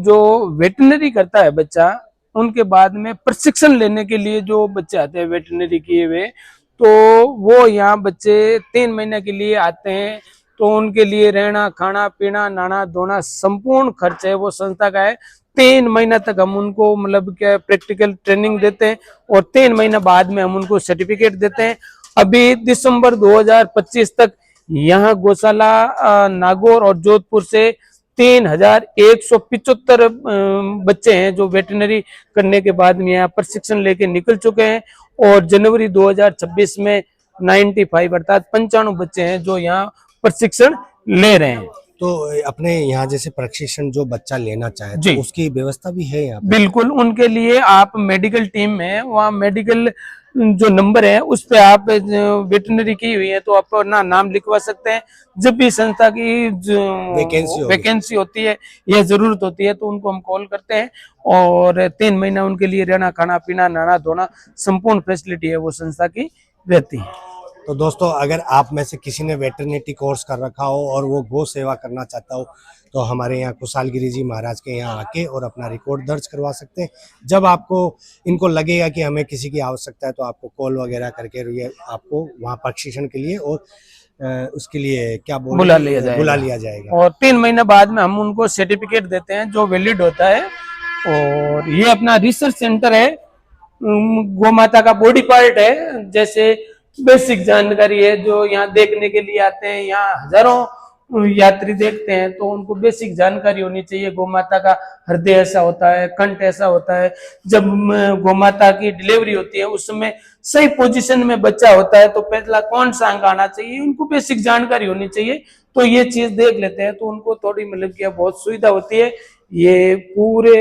Speaker 2: जो वेटनरी करता है बच्चा, उनके बाद में प्रशिक्षण लेने के लिए जो बच्चे आते हैं वेटनरी किए हुए, तो वो यहाँ बच्चे 3 महीने के लिए आते हैं। तो उनके लिए रहना, खाना पीना, नहाना धोना संपूर्ण खर्च है वो संस्था का है। 3 महीना तक हम उनको मतलब क्या प्रैक्टिकल ट्रेनिंग देते हैं और 3 महीना बाद में हम उनको सर्टिफिकेट देते हैं। अभी दिसंबर 2025 तक यहाँ गौशाला नागौर और जोधपुर से 3,175 बच्चे हैं जो वेटनरी करने के बाद में यहाँ प्रशिक्षण लेके निकल चुके हैं। और जनवरी 2026 में 95 अर्थात 95 बच्चे हैं जो यहाँ प्रशिक्षण ले रहे हैं।
Speaker 1: तो अपने यहाँ जैसे प्रशिक्षण जो बच्चा लेना चाहे
Speaker 2: जी।
Speaker 1: तो उसकी व्यवस्था भी है यहाँ पे?
Speaker 2: बिल्कुल, उनके लिए आप मेडिकल टीम में, वहाँ मेडिकल जो नंबर है उस पे आप वेटनरी की हुई है तो आप अपना नाम लिखवा सकते हैं। जब भी संस्था की वैकेंसी होती है या जरूरत होती है तो उनको हम कॉल करते हैं और 3 महीना उनके लिए रहना, खाना पीना, नहाना धोना संपूर्ण फैसिलिटी है वो संस्था की रहती है।
Speaker 1: तो दोस्तों अगर आप में से किसी ने वेटरनिटी कोर्स कर रखा हो और वो गौ सेवा करना चाहता हो तो हमारे यहाँ कुशालगिरी जी महाराज के यहाँ आके और अपना रिकॉर्ड दर्ज करवा सकते हैं। जब आपको इनको लगेगा कि हमें किसी की आवश्यकता है तो आपको कॉल वगैरह करके ये आपको वहाँ प्रशिक्षण के लिए और उसके लिए क्या
Speaker 2: बुला लिया
Speaker 1: जाएगा।
Speaker 2: और 3 महीने बाद में हम उनको सर्टिफिकेट देते हैं जो वैलिड होता है। और ये अपना रिसर्च सेंटर है, गौ माता का बॉडी पार्ट है, जैसे बेसिक जानकारी है जो यहाँ देखने के लिए आते हैं। यहाँ हजारों यात्री देखते हैं तो उनको बेसिक जानकारी होनी चाहिए। गौ माता का हृदय ऐसा होता है, कंठ ऐसा होता है, जब गौ माता की डिलीवरी होती है उस समय सही पोजीशन में बच्चा होता है तो पहला कौन सा अंग आना चाहिए, उनको बेसिक जानकारी होनी चाहिए। तो ये चीज देख लेते हैं तो उनको थोड़ी मतलब क्या बहुत सुविधा होती है। ये पूरे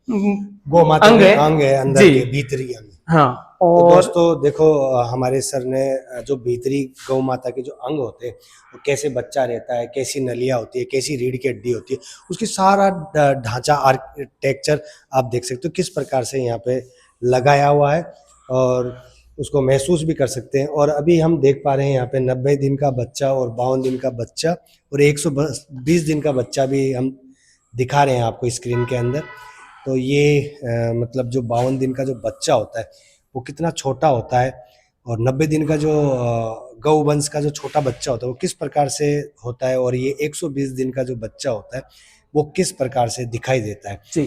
Speaker 1: गौ माता
Speaker 2: अंग
Speaker 1: के
Speaker 2: है
Speaker 1: अंग है अंदर के भीतरी अंग।
Speaker 2: हाँ,
Speaker 1: तो
Speaker 2: और
Speaker 1: दोस्तों देखो हमारे सर ने जो भीतरी गौ माता के जो अंग होते हैं वो कैसे बच्चा रहता है, कैसी नलिया होती है, कैसी रीढ़ की हड्डी होती है, उसकी सारा ढांचा आर्किटेक्चर आप देख सकते हो किस प्रकार से यहाँ पे लगाया हुआ है और उसको महसूस भी कर सकते हैं। और अभी हम देख पा रहे हैं यहाँ पे 90 दिन का बच्चा और 52 दिन का बच्चा और 120 दिन का बच्चा भी हम दिखा रहे हैं आपको स्क्रीन के अंदर। तो ये मतलब जो 52 दिन का जो बच्चा होता है वो कितना छोटा होता है और 90 दिन का जो गौ वंश का जो छोटा बच्चा होता है वो किस प्रकार से होता है और ये 120 दिन का जो बच्चा होता है वो किस प्रकार से दिखाई देता है।
Speaker 2: जी।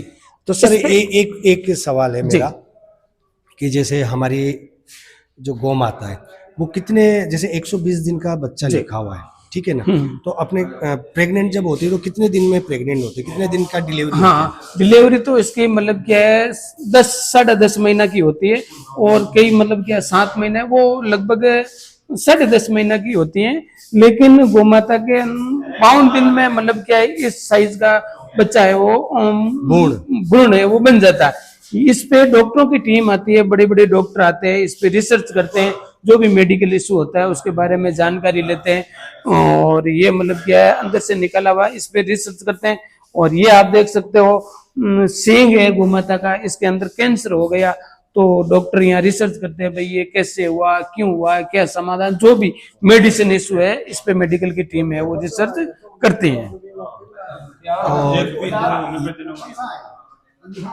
Speaker 1: तो सर एक सवाल है मेरा कि जैसे हमारी जो गौ माता है वो कितने, जैसे 120 दिन का बच्चा लिखा हुआ है, ठीक है ना, तो अपने प्रेग्नेंट जब होती है तो कितने दिन में प्रेग्नेंट होती है, कितने दिन का डिलीवरी?
Speaker 2: हाँ, डिलीवरी तो इसकी मतलब क्या है 10 साढ़े 10 महीना की होती है और कई मतलब क्या 7 महीने, वो लगभग 10.5 महीना की होती है। लेकिन गौ माता के 52 दिन में मतलब क्या है इस साइज का बच्चा है वो भ्रूण है वो बन जाता है। इस पे डॉक्टरों की टीम आती है, बड़े बड़े डॉक्टर आते हैं, इस पे रिसर्च करते हैं, जो भी मेडिकल इशू होता है उसके बारे में जानकारी लेते हैं और ये मतलब क्या है अंदर से निकला हुआ इस पे रिसर्च करते हैं। और ये आप देख सकते हो सींग है गौ माता का, इसके अंदर कैंसर हो गया तो डॉक्टर यहाँ रिसर्च करते हैं भाई ये कैसे हुआ, क्यों हुआ, क्या समाधान, जो भी मेडिसिन इशू है इस पे मेडिकल की टीम है वो रिसर्च करती है।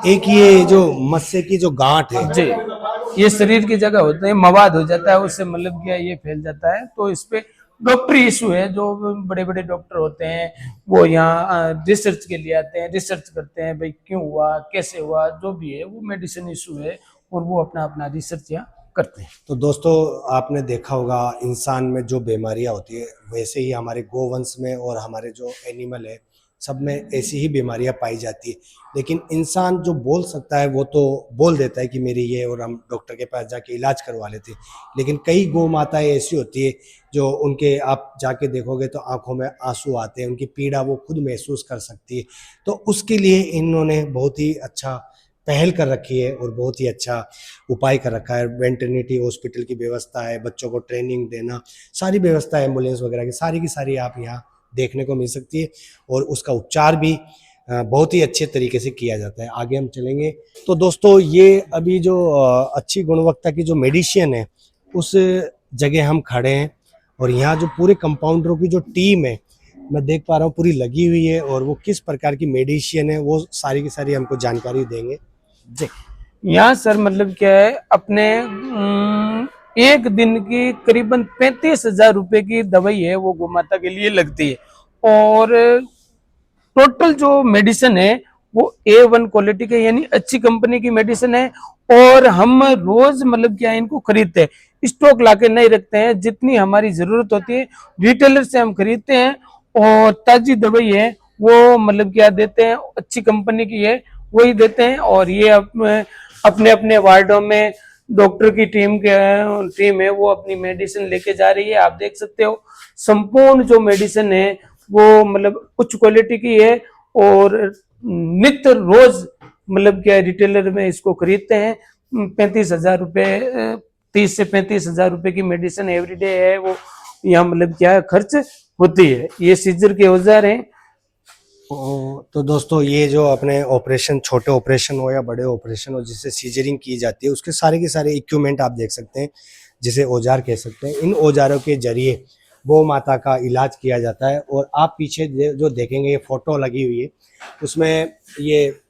Speaker 1: एक ये जो मस्से की जो गांठ है,
Speaker 2: जी, ये शरीर की जगह होते हैं, मवाद हो जाता है उससे मतलब क्या ये फैल जाता है, तो इस पे डॉक्टरी इशू है। जो बड़े बड़े डॉक्टर होते हैं वो यहाँ रिसर्च के लिए आते हैं, रिसर्च करते हैं भाई क्यों हुआ, कैसे हुआ, जो भी है वो मेडिसिन इशू है और वो अपना अपना रिसर्च यहाँ करते हैं।
Speaker 1: तो दोस्तों आपने देखा होगा इंसान में जो बीमारियां होती है वैसे ही हमारे गोवंश में और हमारे जो एनिमल है सब में ऐसी ही बीमारियां पाई जाती है। लेकिन इंसान जो बोल सकता है वो तो बोल देता है कि मेरी ये, और हम डॉक्टर के पास जाके इलाज करवा लेते हैं। लेकिन कई गौ माताएं ऐसी होती है जो उनके आप जाके देखोगे तो आंखों में आंसू आते हैं, उनकी पीड़ा वो खुद महसूस कर सकती है। तो उसके लिए इन्होंने बहुत ही अच्छा पहल कर रखी है और बहुत ही अच्छा उपाय कर रखा है। वेटरनिटी हॉस्पिटल की व्यवस्था है, बच्चों को ट्रेनिंग देना, सारी व्यवस्था है, एम्बुलेंस वगैरह की सारी आप यहाँ देखने को मिल सकती है। और उसका उपचार भी बहुत ही अच्छे तरीके से किया जाता है। आगे हम चलेंगे तो दोस्तों ये अभी जो अच्छी गुणवत्ता की जो मेडिसिन है उस जगह हम खड़े हैं और यहाँ जो पूरे कंपाउंडरों की जो टीम है मैं देख पा रहा हूँ पूरी लगी हुई है और वो किस प्रकार की मेडिसिन है वो सारी की सारी हमको जानकारी देंगे।
Speaker 2: जी, यहाँ सर मतलब क्या है अपने एक दिन की करीबन 35,000 रुपए की दवाई है वो गोमाता के लिए लगती है और टोटल जो मेडिसिन है वो A1 क्वालिटी के यानी अच्छी कंपनी की मेडिसिन है और हम रोज मतलब क्या इनको खरीदते हैं, स्टॉक लाके नहीं रखते हैं, जितनी हमारी जरूरत होती है रिटेलर से हम खरीदते हैं और ताजी दवाई है वो मतलब क्या देते हैं, अच्छी कंपनी की है वही देते हैं। और ये अपने अपने वार्डों में डॉक्टर की टीम है वो अपनी मेडिसिन लेके जा रही है। आप देख सकते हो संपूर्ण जो मेडिसिन है वो मतलब उच्च क्वालिटी की है और नित्य रोज मतलब क्या रिटेलर में इसको खरीदते हैं। 35,000 रुपए 30 से 35,000 रुपए की मेडिसिन एवरीडे है वो यहाँ मतलब क्या खर्च होती है। ये सीजर के औजार हैं।
Speaker 1: तो दोस्तों ये जो अपने ऑपरेशन, छोटे ऑपरेशन हो या बड़े ऑपरेशन हो जिससे सीजरिंग की जाती है उसके सारे के सारे इक्विपमेंट आप देख सकते हैं जिसे औजार कह सकते हैं। इन औजारों के जरिए गौ माता का इलाज किया जाता है। और आप पीछे जो देखेंगे ये फोटो लगी हुई है उसमें ये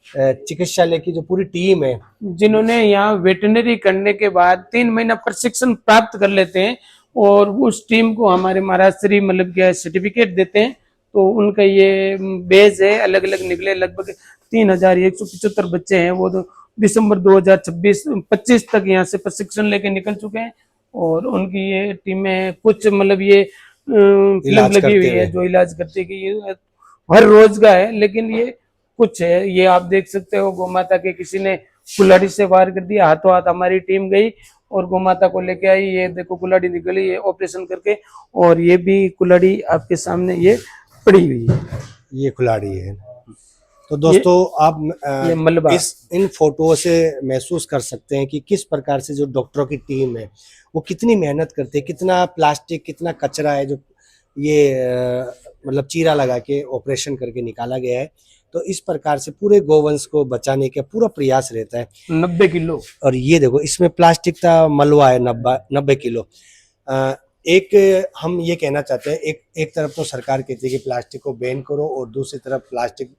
Speaker 1: चिकित्सालय की जो पूरी टीम है
Speaker 2: जिन्होंने यहाँ वेटनरी करने के बाद 3 महीना प्रशिक्षण प्राप्त कर लेते हैं और उस टीम को हमारे महाराष्ट्री मतलब क्या सर्टिफिकेट देते हैं। तो उनका ये बेस है, अलग अलग निकले लगभग 3,175 बच्चे हैं वो तो दिसंबर 2026-25 तक यहाँ से प्रशिक्षण लेके निकल चुके हैं। और उनकी ये टीमें कुछ मतलब ये फिल्म लगी हुई है जो इलाज करती है कि ये हर रोज का है लेकिन ये कुछ है। ये आप देख सकते हो गोमाता के किसी ने कुल्हाड़ी से वार कर दिया, हाथों हाथ हमारी टीम गई और गोमाता को लेके आई। ये देखो कुल्हाड़ी निकली है ऑपरेशन करके और ये भी कुल्हाड़ी आपके सामने ये पड़ी हुई है,
Speaker 1: ये कुल्हाड़ी है। तो दोस्तों आप इन फोटो से महसूस कर सकते हैं कि किस प्रकार से जो डॉक्टरों की टीम है वो कितनी मेहनत करते हैं, कितना प्लास्टिक, कितना कचरा है जो ये मतलब चीरा लगा के ऑपरेशन करके निकाला गया है। तो इस प्रकार से पूरे गोवंश को बचाने का पूरा प्रयास रहता है।
Speaker 2: 90 किलो।
Speaker 1: और ये देखो इसमें प्लास्टिक का मलबा है 90 किलो। एक हम ये कहना चाहते हैं, एक तरफ तो सरकार कहती है कि प्लास्टिक को बैन करो और दूसरी तरफ प्लास्टिक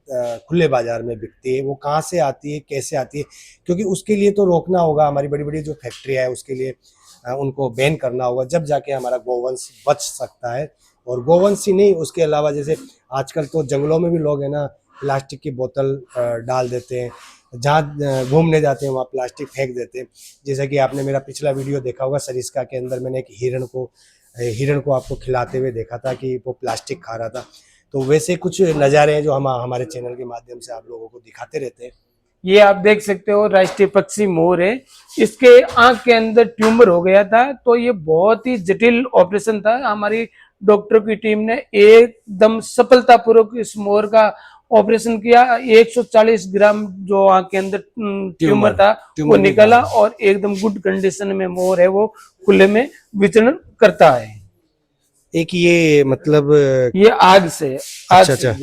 Speaker 1: खुले बाजार में बिकती है। वो कहाँ से आती है, कैसे आती है, क्योंकि उसके लिए तो रोकना होगा, हमारी बड़ी बड़ी जो फैक्ट्रियाँ है उसके लिए उनको बैन करना होगा, जब जाके हमारा गोवंश बच सकता है। और गोवंश ही नहीं, उसके अलावा जैसे आजकल तो जंगलों में भी लोग है ना प्लास्टिक की बोतल डाल देते हैं, जहाँ घूमने जाते हैं वहाँ प्लास्टिक फेंक देते हैं। जैसा कि आपने मेरा पिछला वीडियो देखा होगा सरिस्का के अंदर मैंने एक हिरण को आपको खिलाते हुए देखा था कि वो प्लास्टिक खा रहा था। तो वैसे कुछ नज़ारे हैं जो हम हमारे चैनल के माध्यम से आप लोगों को दिखाते रहते हैं।
Speaker 2: ये आप देख सकते हो राष्ट्रीय पक्षी मोर है, इसके आंख के अंदर ट्यूमर हो गया था तो ये बहुत ही जटिल ऑपरेशन था। हमारी डॉक्टर की टीम ने एकदम सफलतापूर्वक इस मोर का ऑपरेशन किया। 140 ग्राम जो आंख के अंदर ट्यूमर था वो निकला और एकदम गुड कंडीशन में मोर है वो खुले में विचरण करता है।
Speaker 1: एक ये मतलब
Speaker 2: ये आग से
Speaker 1: अच्छा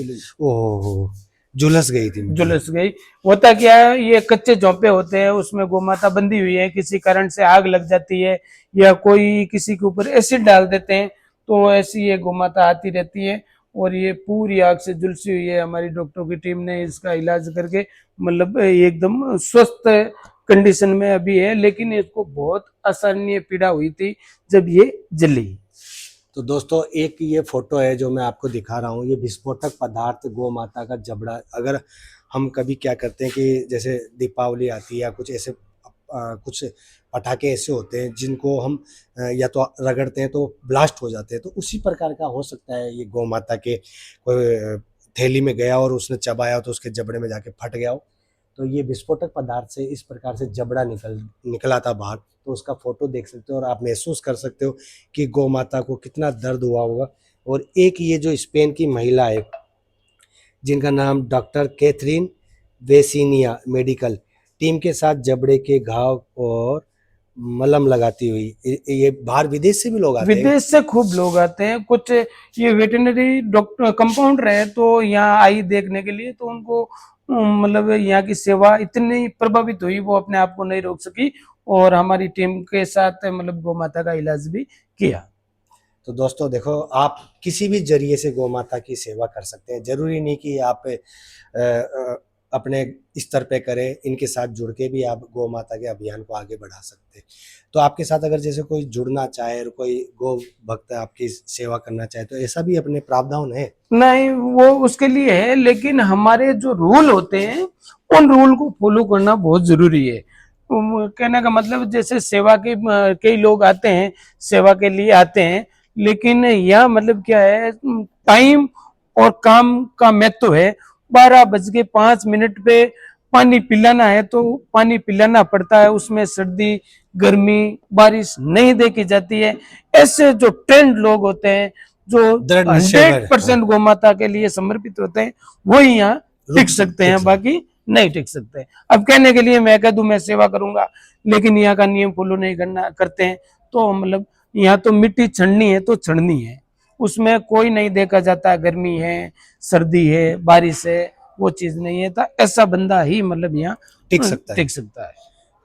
Speaker 1: ओह झुलस गई थी,
Speaker 2: झुलस गई। होता क्या है, ये कच्चे झोंपे होते हैं, उसमें गोमाता बंधी हुई है, किसी कारण से आग लग जाती है या कोई किसी के ऊपर एसिड डाल देते हैं, तो ऐसी ये गोमाता आती रहती है और ये पूरी आग से झुलसी हुई है। हमारी डॉक्टरों की टीम ने इसका इलाज करके मतलब एकदम स्वस्थ कंडीशन में अभी है, लेकिन इसको बहुत असहनीय पीड़ा हुई थी जब ये जली।
Speaker 1: तो दोस्तों एक ये फोटो है जो मैं आपको दिखा रहा हूँ, ये विस्फोटक पदार्थ गौ माता का जबड़ा। अगर हम कभी क्या करते हैं कि जैसे दीपावली आती है या कुछ ऐसे कुछ पटाखे ऐसे होते हैं जिनको हम या तो रगड़ते हैं तो ब्लास्ट हो जाते हैं, तो उसी प्रकार का हो सकता है ये गौ माता के कोई थैली में गया और उसने चबाया तो उसके जबड़े में जाके फट गया हो। तो ये विस्फोटक पदार्थ से इस प्रकार से जबड़ा निकला था बाहर, तो उसका फोटो देख सकते हो और आप महसूस कर सकते हो कि गौ माता को कितना दर्द हुआ होगा। और एक ये जो स्पेन की महिला है जिनका नाम डॉक्टर कैथरीन वेसिनिया मेडिकल टीम के साथ जबड़े के घाव और मलहम लगाती हुई, ये बाहर विदेश से भी लोग आते हैं।
Speaker 2: विदेश से खूब लोग आते हैं, कुछ ये वेटरनरी डॉक्टर कंपाउंडर है तो यहाँ आई देखने के लिए, तो उनको मतलब यहाँ की सेवा इतनी प्रभावित हुई, वो अपने आप को नहीं रोक सकी और हमारी टीम के साथ मतलब गौ माता का इलाज भी किया।
Speaker 1: तो दोस्तों देखो, आप किसी भी जरिए से गौ माता की सेवा कर सकते हैं, जरूरी नहीं कि आप अपने स्तर पे करें, इनके साथ जुड़ के भी आप गौ माता के अभियान को आगे बढ़ा सकते हैं। तो आपके साथ अगर जैसे कोई जुड़ना चाहे और कोई गौ भक्त आपकी सेवा करना चाहे तो ऐसा भी अपने प्रावधान है?
Speaker 2: नहीं, वो उसके लिए है, लेकिन हमारे जो रूल होते हैं उन रूल को फॉलो करना बहुत जरूरी है। कहने का मतलब जैसे सेवा के कई लोग आते हैं, सेवा के लिए आते हैं, लेकिन यह मतलब क्या है, टाइम और काम का महत्व है। 12:05 पे पानी पिलाना है तो पानी पिलाना पड़ता है, उसमें सर्दी गर्मी बारिश नहीं देखी जाती है। ऐसे जो ट्रेंड लोग होते हैं जो 100% गौ माता के लिए समर्पित होते हैं, वो यहाँ टिक सकते हैं, बाकी नहीं टिक सकते। अब कहने के लिए मैं कह दूं मैं सेवा करूंगा, लेकिन यहाँ का नियम फॉलो नहीं करते हैं, तो मतलब यहाँ तो मिट्टी छड़नी है तो छड़नी है, उसमें कोई नहीं देखा जाता गर्मी है सर्दी है बारिश है, वो चीज नहीं है। तो ऐसा बंदा ही मतलब यहाँ
Speaker 1: टिक सकता है।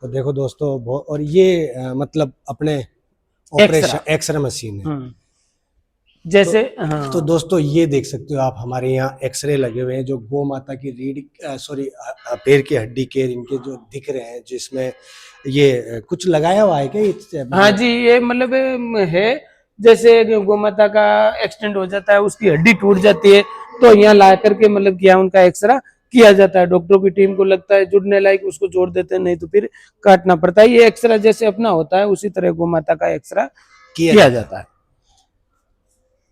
Speaker 1: तो देखो दोस्तों, और ये मतलब अपने ऑपरेशन एक्सरे मशीन है
Speaker 2: जैसे
Speaker 1: तो दोस्तों ये देख सकते हो आप, हमारे यहाँ एक्सरे लगे हुए हैं जो गौ माता की पैर की हड्डी के इनके जो दिख रहे हैं, जिसमें ये कुछ लगाया हुआ है क्या?
Speaker 2: हाँ जी, ये मतलब है जैसे गौ माता का एक्सीडेंट हो जाता है, उसकी हड्डी टूट जाती है, तो यहाँ ला करके मतलब किया उनका एक्सरा किया जाता है। डॉक्टरों की टीम को लगता है जुड़ने लायक उसको जोड़ देते हैं, नहीं तो फिर काटना पड़ता है। ये एक्सरा जैसे अपना होता है उसी तरह गौ माता का एक्सरा किया जाता है।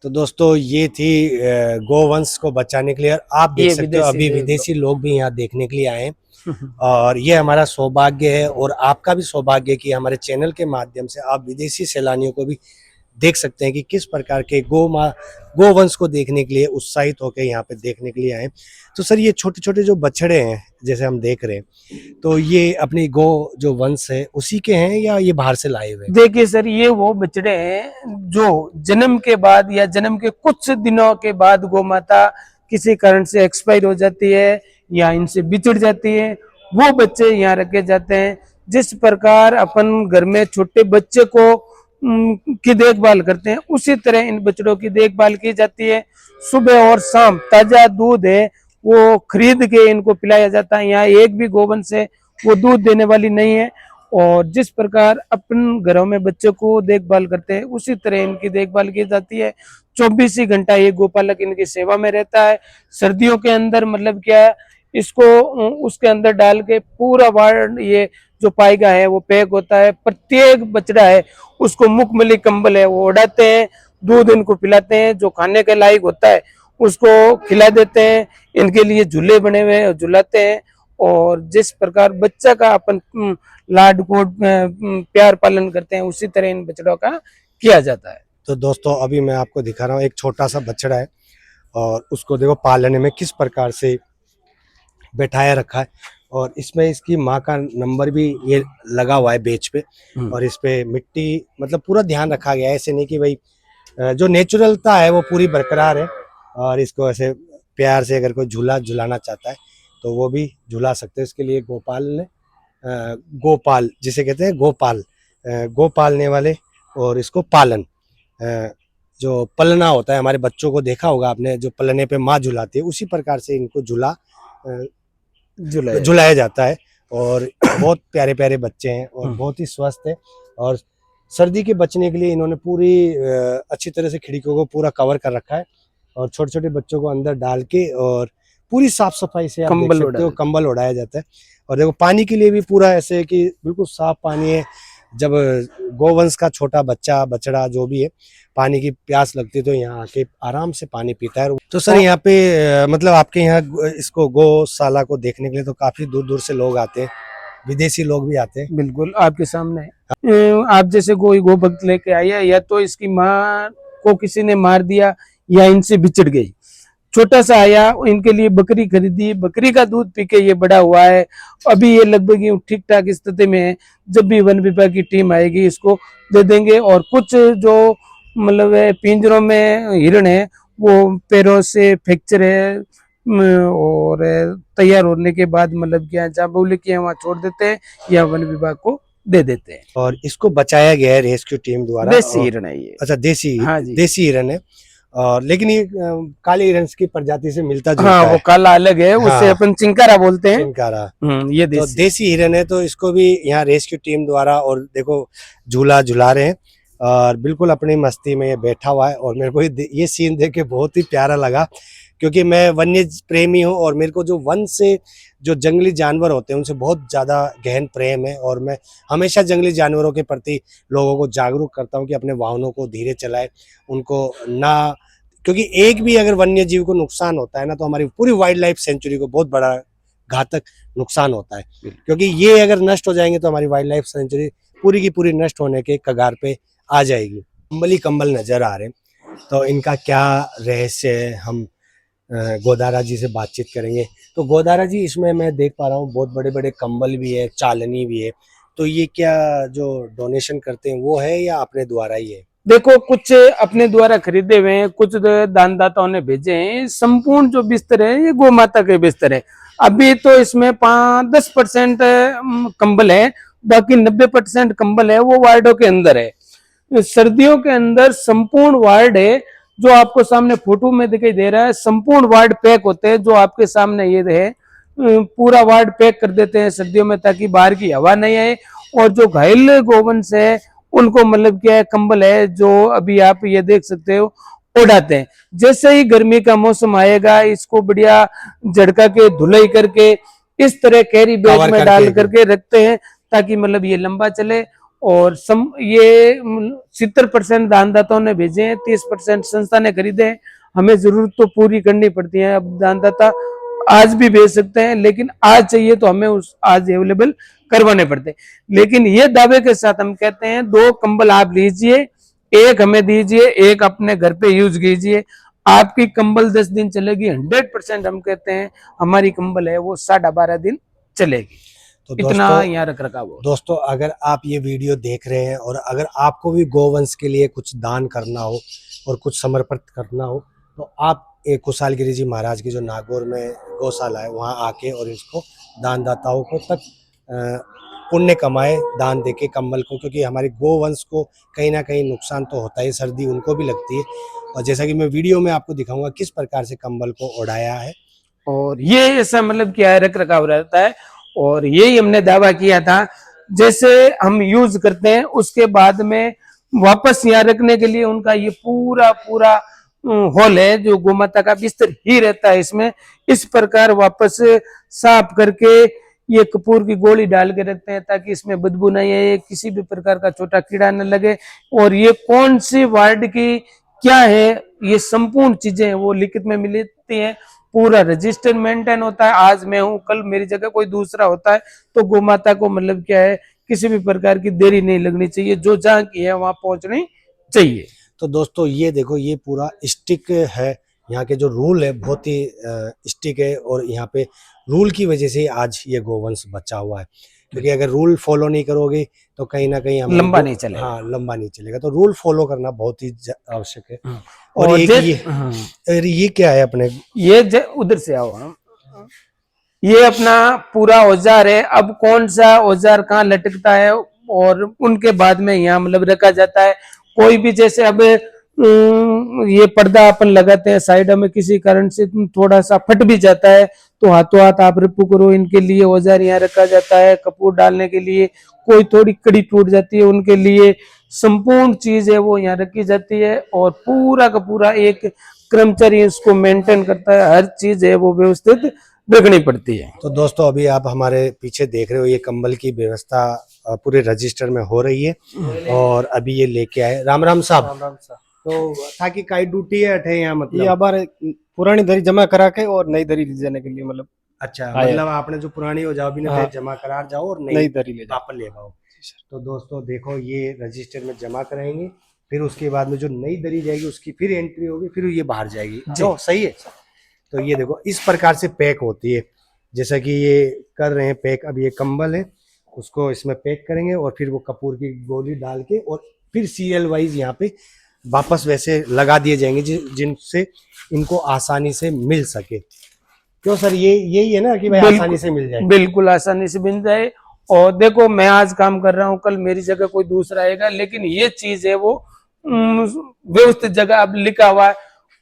Speaker 1: तो दोस्तों ये थी गोवंश को बचाने के लिए, आप देख सकते हो अभी विदेशी लोग भी यहाँ देखने के लिए आए हैं और ये हमारा सौभाग्य है और आपका भी सौभाग्य है कि हमारे चैनल के माध्यम से आप विदेशी सैलानियों को भी देख सकते हैं कि किस प्रकार के गोवंश को देखने के लिए उत्साहित होकर यहाँ पे देखने के लिए आए। तो सर ये छोटे छोटे जो बछड़े हैं जैसे हम देख रहे हैं, तो ये अपनी गौ जो वंश है उसी के हैं या ये बाहर से लाए हुए?
Speaker 2: देखिए सर, ये वो बछड़े हैं जो जन्म के बाद या जन्म के कुछ दिनों के बाद गौ माता किसी कारण से एक्सपायर हो जाती है या इनसे बिछड़ जाती है, वो बच्चे यहाँ रखे जाते हैं। जिस प्रकार अपन घर में छोटे बच्चे को की देखभाल करते हैं, उसी तरह इन बछड़ों की देखभाल की जाती है। सुबह और शाम ताजा दूध है वो खरीद के इनको पिलाया जाता है। यहाँ एक भी गोवंश है वो दूध देने वाली नहीं है, और जिस प्रकार अपन घरों में बच्चों को देखभाल करते हैं उसी तरह इनकी देखभाल की जाती है। 24 ही घंटा ये गोपालक इनकी सेवा में रहता है। सर्दियों के अंदर मतलब क्या है, इसको उसके अंदर डाल के पूरा वार्ड ये जो पाएगा है वो पैक होता है। प्रत्येक बछड़ा है उसको मुखमली कंबल है वो उड़ाते हैं, दूध इनको पिलाते हैं, जो खाने के लायक होता है उसको खिला देते हैं। इनके लिए झूले बने हुए हैं झुलाते हैं, और जिस प्रकार बच्चा का अपन लाड को प्यार पालन करते हैं उसी तरह इन बछड़ों का किया जाता है।
Speaker 1: तो दोस्तों अभी मैं आपको दिखा रहा हूँ, एक छोटा सा बछड़ा है और उसको देखो पालने में किस प्रकार से बैठाया रखा है, और इसमें इसकी माँ का नंबर भी ये लगा हुआ है बेच पे, और इस पे मिट्टी मतलब पूरा ध्यान रखा गया है। ऐसे नहीं कि भाई जो नेचुरलता है वो पूरी बरकरार है, और इसको ऐसे प्यार से अगर कोई झूला झुलाना चाहता है तो वो भी झुला सकते हैं। इसके लिए गोपाल ने गोपाल जिसे कहते हैं गोपाल, गो पालने वाले और इसको पालन, जो पलना होता है, हमारे बच्चों को देखा होगा आपने, जो पलने पे माँ झुलाती है, उसी प्रकार से इनको झुलाया जाता है। और बहुत प्यारे प्यारे बच्चे हैं और बहुत ही स्वस्थ है। और सर्दी के बचने के लिए इन्होंने पूरी अच्छी तरह से खिड़कियों को पूरा कवर कर रखा है और छोटे छोटे बच्चों को अंदर डाल के और पूरी साफ सफाई से आप देख सकते हो कंबल उड़ाया जाता है। और देखो पानी के लिए भी पूरा ऐसे है कि बिल्कुल साफ पानी है। जब गोवंश का छोटा बच्चा बछड़ा जो भी है पानी की प्यास लगती है तो यहाँ आके आराम से पानी पीता है। तो सर यहाँ पे मतलब आपके यहाँ इसको गौशाला को देखने के लिए तो काफी दूर दूर से लोग आते हैं, विदेशी लोग भी आते हैं।
Speaker 2: बिल्कुल आपके सामने आप जैसे गो भक्त लेके आया, या तो इसकी माँ को किसी ने मार दिया या इनसे बिछड़ गई, छोटा सा आया, इनके लिए बकरी खरीदी, बकरी का दूध पी के ये बड़ा हुआ है। अभी ये लगभग ठीक ठाक स्थिति में है। जब भी वन विभाग की टीम आएगी इसको दे देंगे। और कुछ जो मतलब पिंजरों में हिरण है वो पैरों से फ्रैक्चर है और तैयार होने के बाद मतलब क्या जहाँ बोले कि वहाँ छोड़ देते हैं या वन विभाग को दे देते हैं।
Speaker 1: और इसको बचाया गया है रेस्क्यू टीम द्वारा।
Speaker 2: देसी हिरण है ये।
Speaker 1: अच्छा देसी,
Speaker 2: हाँ जी।
Speaker 1: देसी हिरण है। और लेकिन ये काले हिरण की प्रजाति से मिलता जुलता
Speaker 2: हाँ,
Speaker 1: है।
Speaker 2: वो काला अलग है,
Speaker 1: हाँ,
Speaker 2: उससे अपन चिंकारा बोलते हैं।
Speaker 1: चिंकारा।
Speaker 2: ये
Speaker 1: तो देसी हिरण है। तो इसको भी यहाँ रेस्क्यू टीम द्वारा और देखो झूला झुला रहे हैं और बिल्कुल अपनी मस्ती में ये बैठा हुआ है। और मेरे को ये सीन देख के बहुत ही प्यारा लगा क्योंकि मैं वन्य प्रेमी हूँ और मेरे को जो वन से जो जंगली जानवर होते हैं उनसे बहुत ज़्यादा गहन प्रेम है। और मैं हमेशा जंगली जानवरों के प्रति लोगों को जागरूक करता हूँ कि अपने वाहनों को धीरे चलाएं, उनको ना, क्योंकि एक भी अगर वन्य जीव को नुकसान होता है ना तो हमारी पूरी वाइल्ड लाइफ सेंचुरी को बहुत बड़ा घातक नुकसान होता है। क्योंकि ये अगर नष्ट हो जाएंगे तो हमारी वाइल्ड लाइफ सेंचुरी पूरी की पूरी नष्ट होने के कगार पे आ जाएगी। कंबल ही कंबल नजर आ रहे हैं। तो इनका क्या रहस्य है, हम गोदारा जी से बातचीत करेंगे। तो गोदारा जी, इसमें मैं देख पा रहा हूँ बहुत बड़े बड़े कंबल भी है, चालनी भी है। तो ये क्या जो डोनेशन करते हैं वो है या अपने द्वारा ही है?
Speaker 2: देखो, कुछ अपने द्वारा खरीदे हुए हैं, कुछ दानदाताओं ने भेजे हैं। संपूर्ण जो बिस्तर है ये गौ माता के बिस्तर है। अभी तो इसमें 5-10% कंबल है, बाकी 90% कंबल है वो वार्डों के अंदर है। सर्दियों के अंदर संपूर्ण वार्ड है जो आपको सामने फोटो में दिखाई दे रहा है। संपूर्ण वार्ड पैक होते हैं, जो आपके सामने ये है, पूरा वार्ड पैक कर देते हैं सर्दियों में ताकि बाहर की हवा नहीं आए। और जो घायल गोवंश है उनको मतलब क्या है, कंबल है जो अभी आप ये देख सकते हो ओढ़ाते हैं। जैसे ही गर्मी का मौसम आएगा इसको बढ़िया झटका के धुलाई करके इस तरह कैरी बैग में डाल करके रखते हैं ताकि मतलब ये लंबा चले। और ये 70% दानदाताओं ने भेजे हैं, 30% संस्था ने खरीदे हैं। हमें जरूरत तो पूरी करनी पड़ती है। अब दानदाता आज भी भेज सकते हैं, लेकिन आज चाहिए तो हमें आज अवेलेबल करवाने पड़ते हैं। लेकिन ये दावे के साथ हम कहते हैं 2 कंबल आप लीजिए, एक हमें दीजिए, एक अपने घर पे यूज कीजिए। आपकी कंबल 10 दिन चलेगी। 100% हम कहते हैं हमारी कंबल है वो 12.5 दिन चलेगी। तो इतना यहाँ रख रखा वो।
Speaker 1: दोस्तों, अगर आप ये वीडियो देख रहे हैं और अगर आपको भी गोवंश के लिए कुछ दान करना हो और कुछ समर्पित करना हो तो आप खुशहाल गिरी जी महाराज की जो नागौर में गौशाला है वहाँ आके और इसको दानदाताओं को तक पुण्य कमाए दान देके कंबल को, क्योंकि हमारे गोवंश को कहीं ना कहीं नुकसान तो होता है, सर्दी उनको भी लगती है। और जैसा कि मैं वीडियो में आपको दिखाऊंगा किस प्रकार से कंबल को ओढ़ाया है।
Speaker 2: और ये ऐसा मतलब क्या है, रख रखाव रहता है। और यही हमने दावा किया था, जैसे हम यूज करते हैं उसके बाद में वापस यहाँ रखने के लिए उनका ये पूरा पूरा हॉल है जो गोमाता का बिस्तर ही रहता है। इसमें इस प्रकार वापस साफ करके ये कपूर की गोली डाल के रखते हैं ताकि इसमें बदबू नहीं आए, किसी भी प्रकार का छोटा कीड़ा न लगे। और ये कौन सी वार्ड की क्या है ये संपूर्ण चीजें वो लिखित में मिलती हैं। पूरा रजिस्टर मेंटेन होता है। आज मैं हूँ, कल मेरी जगह कोई दूसरा होता है। तो गोमाता को मतलब क्या है, किसी भी प्रकार की देरी नहीं लगनी चाहिए, जो जहाँ की है वहां पहुंचनी चाहिए।
Speaker 1: तो दोस्तों ये देखो, ये पूरा स्टिक है। यहाँ के जो रूल है बहुत ही स्टिक है और यहाँ पे रूल की वजह से आज ये गोवंश बचा हुआ है। क्योंकि अगर रूल फॉलो नहीं करोगे तो कहीं ना कहीं हमारी
Speaker 2: लंबा नहीं चलेगा।
Speaker 1: हाँ, लंबा नहीं चलेगा। तो रूल फॉलो करना बहुत ही आवश्यक है।
Speaker 2: हाँ।
Speaker 1: और एक
Speaker 2: जे-
Speaker 1: ये
Speaker 2: हाँ,
Speaker 1: अरे ये क्या है अपने?
Speaker 2: उधर से आओ हम। ये अपना पूरा औजार है। अब कौन सा औजार कहाँ लटकता है और उनके बाद में यहाँ मतलब रखा जाता है। कोई भी जैसे अब ये पर्दा अपन लगाते हैं साइड में, किसी कारण से थोड़ा सा फट भी जाता है तो हाथों हाथ आप रफू करो। इनके लिए औजार यहाँ रखा जाता है। कपूर डालने के लिए कोई थोड़ी कड़ी टूट जाती है, उनके लिए संपूर्ण चीज है वो यहाँ रखी जाती है। और पूरा का पूरा एक कर्मचारी इसको मेंटेन करता है। हर चीज है वो व्यवस्थित रखनी पड़ती है।
Speaker 1: तो दोस्तों अभी आप हमारे पीछे देख रहे हो, ये कंबल की व्यवस्था पूरे रजिस्टर में हो रही है और अभी ये लेके आए। राम राम साहब। तो ताकि काई ड्यूटी है अठे यहाँ
Speaker 5: ये
Speaker 1: मतलब?
Speaker 5: हमारे पुरानी दरी जमा करा के और नई दरी ले जाने के लिए मतलब
Speaker 1: अच्छा,
Speaker 5: आया।
Speaker 1: मतलब आपने जो पुरानी हो जाओ भी ना
Speaker 5: हाँ।
Speaker 1: जमा करार जाओ और
Speaker 5: नई
Speaker 1: नई
Speaker 5: दरी ले जाओ।
Speaker 1: वापस ले आओ। तो दोस्तों देखो, ये रजिस्टर में जमा कराएंगे, फिर उसके बाद में जो नई दरी जाएगी उसकी फिर एंट्री होगी, फिर ये बाहर जाएगी। जो सही है। तो ये देखो इस प्रकार से पैक होती है, जैसा कि ये कर रहे हैं पैक। अब ये कंबल है, उसको इसमें पैक करेंगे और फिर वो कपूर की गोली डाल के और फिर सीरियल वाइज यहाँ पे वापस वैसे लगा दिए जाएंगे जिनसे इनको आसानी से मिल सके। क्यों सर, ये यही है ना कि भाई आसानी से मिल जाए?
Speaker 2: बिल्कुल आसानी से मिल जाए। और देखो मैं आज काम कर रहा हूँ, कल मेरी जगह कोई दूसरा आएगा, लेकिन ये चीज है वो व्यवस्थित जगह अब लिखा हुआ है।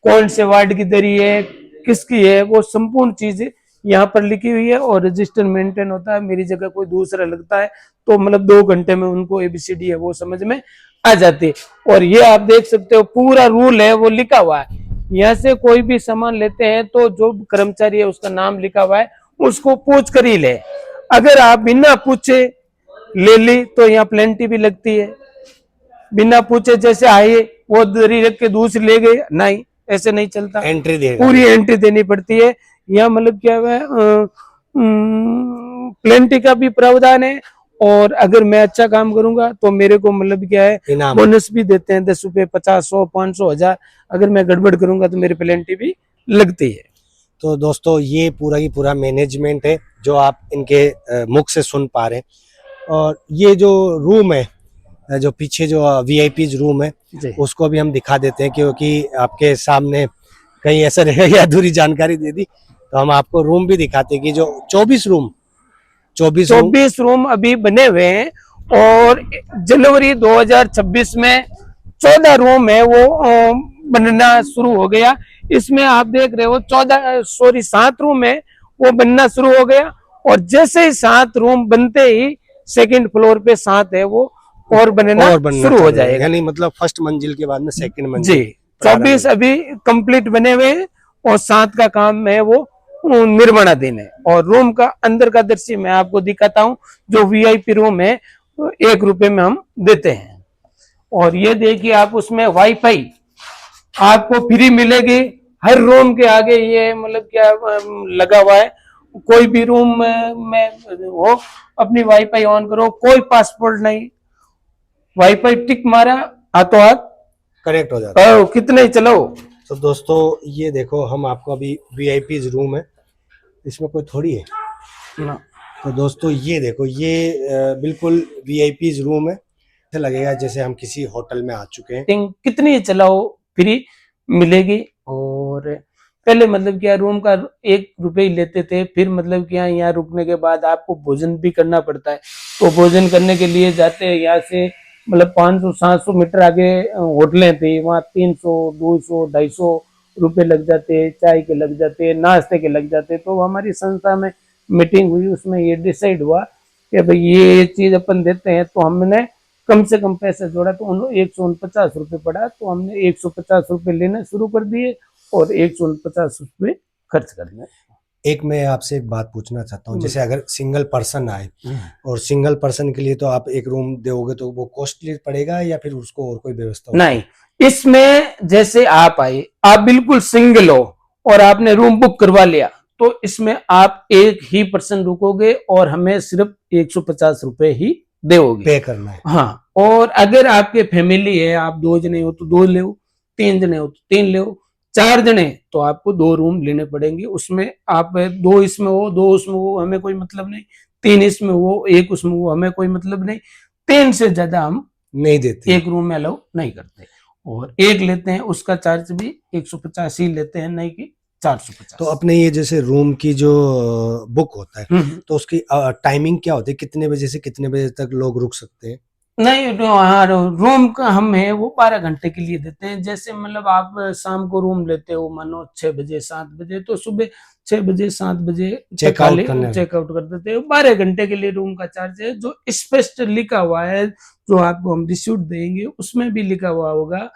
Speaker 2: कौन से वार्ड की दरी है, किसकी है, वो संपूर्ण चीज यहाँ पर लिखी हुई है और रजिस्टर मेंटेन होता है। मेरी जगह कोई दूसरा लगता है तो मतलब 2 घंटे में उनको ABCD है वो समझ में आ जाती है। और ये आप देख सकते हो पूरा रूल है वो लिखा हुआ है। यहाँ से कोई भी सामान लेते हैं तो जो कर्मचारी है उसका नाम लिखा हुआ है, उसको पूछ कर ही ले। अगर आप बिना पूछे ले ली तो यहाँ प्लेंटी भी लगती है। बिना पूछे जैसे आए वो दरी रख के दूसरी ले गए, नहीं, ऐसे नहीं चलता।
Speaker 1: एंट्री देगा,
Speaker 2: पूरी एंट्री देनी पड़ती है। यहाँ मतलब क्या है, प्लेंटी का भी प्रावधान है। और अगर मैं अच्छा काम करूंगा तो मेरे को मतलब क्या है,
Speaker 1: इनाम
Speaker 2: बोनस भी देते हैं 10 रुपए, 50, 100, 500, 1000। अगर मैं गड़बड़ करूंगा तो मेरी प्लेंटी भी लगती है।
Speaker 1: तो दोस्तों ये पूरा ही पूरा मैनेजमेंट है जो आप इनके मुख से सुन पा रहे हैं। और ये जो रूम है, जो पीछे जो VIPs रूम है, उसको भी हम दिखा देते हैं, क्योंकि आपके सामने कहीं ऐसा रहेगा या अधूरी जानकारी दे दी, तो हम आपको रूम भी दिखाते हैं कि जो 24
Speaker 2: रूम अभी बने हुए हैं। और जनवरी 2026 में 14 रूम है वो बनना शुरू हो गया। इसमें आप देख रहे हो 7 रूम है वो बनना शुरू हो गया। और जैसे ही 7 रूम बनते ही सेकंड फ्लोर पे 7 है वो और बनना शुरू हो जाएगा।
Speaker 1: यानी मतलब फर्स्ट मंजिल के बाद में सेकंड मंजिल।
Speaker 2: जी, 24 अभी कंप्लीट बने हुए हैं और 7 का काम है वो निर्माणाधीन है। और रूम का अंदर का दृश्य मैं आपको दिखाता हूँ। जो VIP रूम है 1 रुपए में हम देते हैं। और ये देखिए आप, उसमें वाईफाई आपको फ्री मिलेगी। हर रूम के आगे ये मतलब क्या लगा हुआ है। कोई भी रूम में हो, अपनी वाईफाई ऑन करो, कोई पासपोर्ट नहीं, वाईफाई टिक मारा हाथों हाथ
Speaker 1: कनेक्ट हो जाता है।
Speaker 2: कितने ही चलो।
Speaker 1: तो दोस्तों ये देखो, हम आपको अभी VIPs रूम है, इसमें कोई थोड़ी है ना। तो दोस्तों ये देखो, ये बिल्कुल VIPs रूम है। ऐसा लगेगा जैसे हम किसी होटल में आ चुके हैं।
Speaker 2: कितनी ही चलाओ फ्री मिलेगी। और पहले मतलब क्या रूम का 1 रुपए ही लेते थे, फिर मतलब क्या यहाँ रुकने के बाद आपको भोजन भी करना पड़ता है। तो भोजन करने के लिए जाते हैं यहाँ से मतलब 500-700 मीटर आगे होटलें थी, वहाँ 300, 200, 250 रुपए लग जाते, चाय के लग जाते, नाश्ते के लग जाते। तो हमारी संस्था में मीटिंग हुई, उसमें ये डिसाइड हुआ कि भाई ये चीज अपन देते हैं तो हमने कम से कम पैसे जोड़ा। तो उन्होंने 149 रुपए पड़ा, तो हमने 150 रुपए लेना शुरू कर दिए और 149 रुपए खर्च करना।
Speaker 1: एक मैं आपसे एक बात पूछना चाहता हूँ, जैसे अगर सिंगल पर्सन आए और सिंगल पर्सन के लिए तो आप एक रूम दोगे तो वो कॉस्टली पड़ेगा या फिर उसको और कोई व्यवस्था?
Speaker 2: नहीं, इसमें जैसे आप आए, आप बिल्कुल सिंगल हो और आपने रूम बुक करवा लिया, तो इसमें आप एक ही पर्सन रुकोगे और हमें सिर्फ 150 रुपए ही दोगे,
Speaker 1: पे करना है।
Speaker 2: हाँ। और अगर आपके फैमिली है, आप 2 जने हो तो 2 ले, 3 जने हो तो 3 ले, 4 जने तो आपको 2 रूम लेने पड़ेंगे। उसमें आप 2 इसमें हो 2 उसमें हो, हमें कोई मतलब नहीं। 3 इसमें वो, 1 उसमें वो, हमें कोई मतलब नहीं। 3 से ज्यादा हम
Speaker 1: नहीं देते।
Speaker 2: एक रूम में अलाउ नहीं करते, और एक लेते हैं उसका चार्ज भी 150 ही लेते हैं, नहीं कि 450।
Speaker 1: तो अपने ये जैसे रूम की जो बुक होता है, तो उसकी टाइमिंग क्या होती है, कितने बजे से कितने बजे तक लोग रुक सकते हैं?
Speaker 2: नहीं, तो हाँ, रूम का हम है वो 12 घंटे के लिए देते हैं। जैसे मतलब आप शाम को रूम लेते हो मानो 6 बजे 7 बजे, तो सुबह 6 बजे 7 बजे
Speaker 1: चेकआउट करने
Speaker 2: चेकआउट कर देते हैं। 12 घंटे के लिए रूम का चार्ज है, जो स्पष्ट लिखा हुआ है, जो आपको हम रिसीट देंगे उसमें भी लिखा हुआ होगा।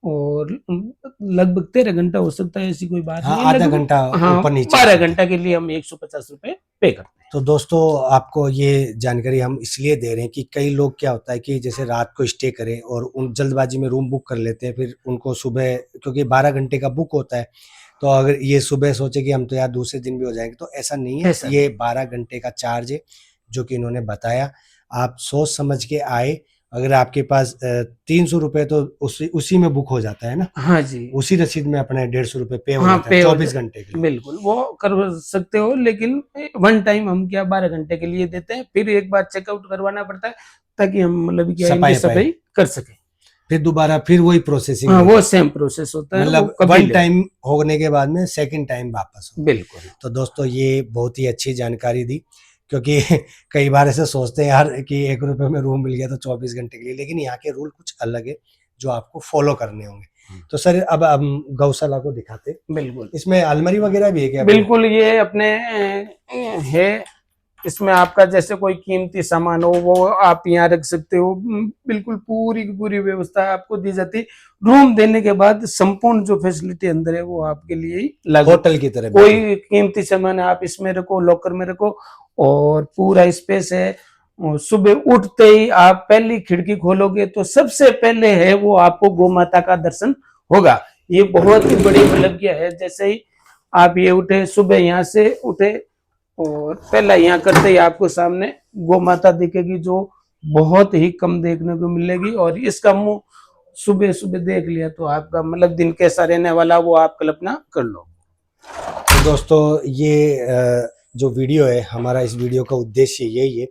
Speaker 2: और लगभग 13 घंटा हो सकता है, ऐसी कोई बात
Speaker 1: हाँ,
Speaker 2: नहीं है।
Speaker 1: आधा
Speaker 2: लगभग
Speaker 1: घंटा
Speaker 2: हाँ,
Speaker 1: ऊपर नीचे
Speaker 2: 12
Speaker 1: हो सकता है।
Speaker 2: घंटा के लिए हम 150 रुपए पे करते हैं।
Speaker 1: तो दोस्तों आपको ये जानकारी हम इसलिए दे रहे हैं कि कई लोग क्या होता है कि जैसे रात को स्टे करें और उन जल्दबाजी में रूम बुक कर लेते हैं, फिर उनको सुबह, क्योंकि 12 घंटे का बुक होता है, तो अगर ये सुबह सोचे कि हम तो यार दूसरे दिन भी हो जाएंगे, तो ऐसा नहीं है।
Speaker 2: ऐसा
Speaker 1: ये 12 घंटे का चार्ज है जो कि इन्होंने बताया। आप सोच समझ के आए। अगर आपके पास 300 रुपये, तो उसी में बुक हो जाता है ना,
Speaker 2: हाँ जी,
Speaker 1: उसी रसीद में अपने 150 रुपये पे हो
Speaker 2: हाँ,
Speaker 1: जाता है
Speaker 2: पे हो
Speaker 1: 24
Speaker 2: जाए,
Speaker 1: घंटे के लिए।
Speaker 2: बिल्कुल वो कर सकते हो, लेकिन वन टाइम हम क्या 12 घंटे के लिए देते हैं, फिर एक बार चेकआउट करवाना पड़ता है, ताकि हम मतलब क्या है, इनकी सफाई कर सके।
Speaker 1: फिर दोबारा फिर वही प्रोसेसिंग
Speaker 2: हाँ,
Speaker 1: होगी।
Speaker 2: वो सेम प्रोसेस होता है, वो
Speaker 1: मतलब
Speaker 2: कभी
Speaker 1: वन
Speaker 2: ले।
Speaker 1: टाइम होने के बाद में सेकंड टाइम वापस हो।
Speaker 2: बिल्कुल।
Speaker 1: तो दोस्तों ये बहुत ही अच्छी जानकारी दी, क्योंकि कई बार ऐसे सोचते हैं यार कि 1 रुपए में रूम मिल गया तो 24 घंटे के लिए, लेकिन यहाँ के रूल कुछ अलग है जो आपको फॉलो करने होंगे। तो सर अब हम गौशाला को दिखाते हैं।
Speaker 2: बिल्कुल,
Speaker 1: इसमें अलमारी वगैरह भी है क्या?
Speaker 2: बिल्कुल, ये अपने है, इसमें आपका जैसे कोई कीमती सामान हो वो आप यहाँ रख सकते हो। बिल्कुल पूरी की पूरी व्यवस्था आपको दी जाती है। रूम देने के बाद संपूर्ण जो फैसिलिटी अंदर है वो आपके लिए ही लागू।
Speaker 1: होटल की तरह।
Speaker 2: कोई कीमती सामान है आप इसमें रखो, लॉकर में रखो, और पूरा स्पेस है। और सुबह उठते ही आप पहली खिड़की खोलोगे तो सबसे पहले है वो आपको गौ माता का दर्शन होगा। ये बहुत ही बड़ी मतलब क्या है, जैसे ही आप ये उठे, सुबह यहाँ से उठे और पहला यहाँ करते ही आपको सामने गौ माता दिखेगी, जो बहुत ही कम देखने को मिलेगी। और इसका मुंह सुबह सुबह देख लिया तो आपका मतलब दिन कैसा रहने वाला वो आप कल्पना कर लो।
Speaker 1: तो दोस्तों ये जो वीडियो है, हमारा इस वीडियो का उद्देश्य यही है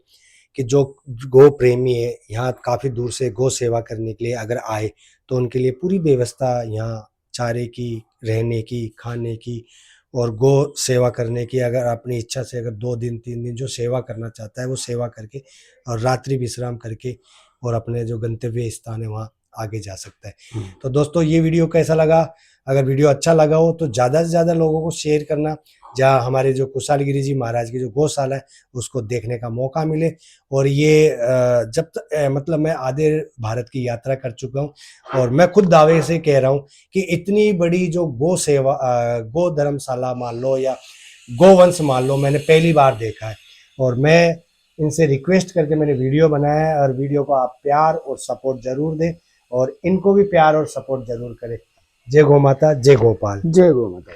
Speaker 1: कि जो गो प्रेमी है, यहाँ काफ़ी दूर से गो सेवा करने के लिए अगर आए तो उनके लिए पूरी व्यवस्था यहाँ चारे की, रहने की, खाने की और गो सेवा करने की। अगर अपनी इच्छा से अगर 2 दिन 3 दिन जो सेवा करना चाहता है वो सेवा करके और रात्रि विश्राम करके और अपने जो गंतव्य स्थान है वहाँ आगे जा सकता है। तो दोस्तों ये वीडियो कैसा लगा? अगर वीडियो अच्छा लगा हो तो ज़्यादा से ज़्यादा लोगों को शेयर करना, जहाँ हमारे जो कुशालगिरी जी महाराज की जो गौशाला है उसको देखने का मौका मिले। और ये जब मतलब मैं आधे भारत की यात्रा कर चुका हूँ और मैं खुद दावे से कह रहा हूँ कि इतनी बड़ी जो गो सेवा, गो धर्मशाला मान लो या गोवंश मान लो, मैंने पहली बार देखा है। और मैं इनसे रिक्वेस्ट करके मैंने वीडियो बनाया है, और वीडियो को आप प्यार और सपोर्ट जरूर दें और इनको भी प्यार और सपोर्ट जरूर करें। जय गौ माता, जय गोपाल।
Speaker 2: जय गौ माता।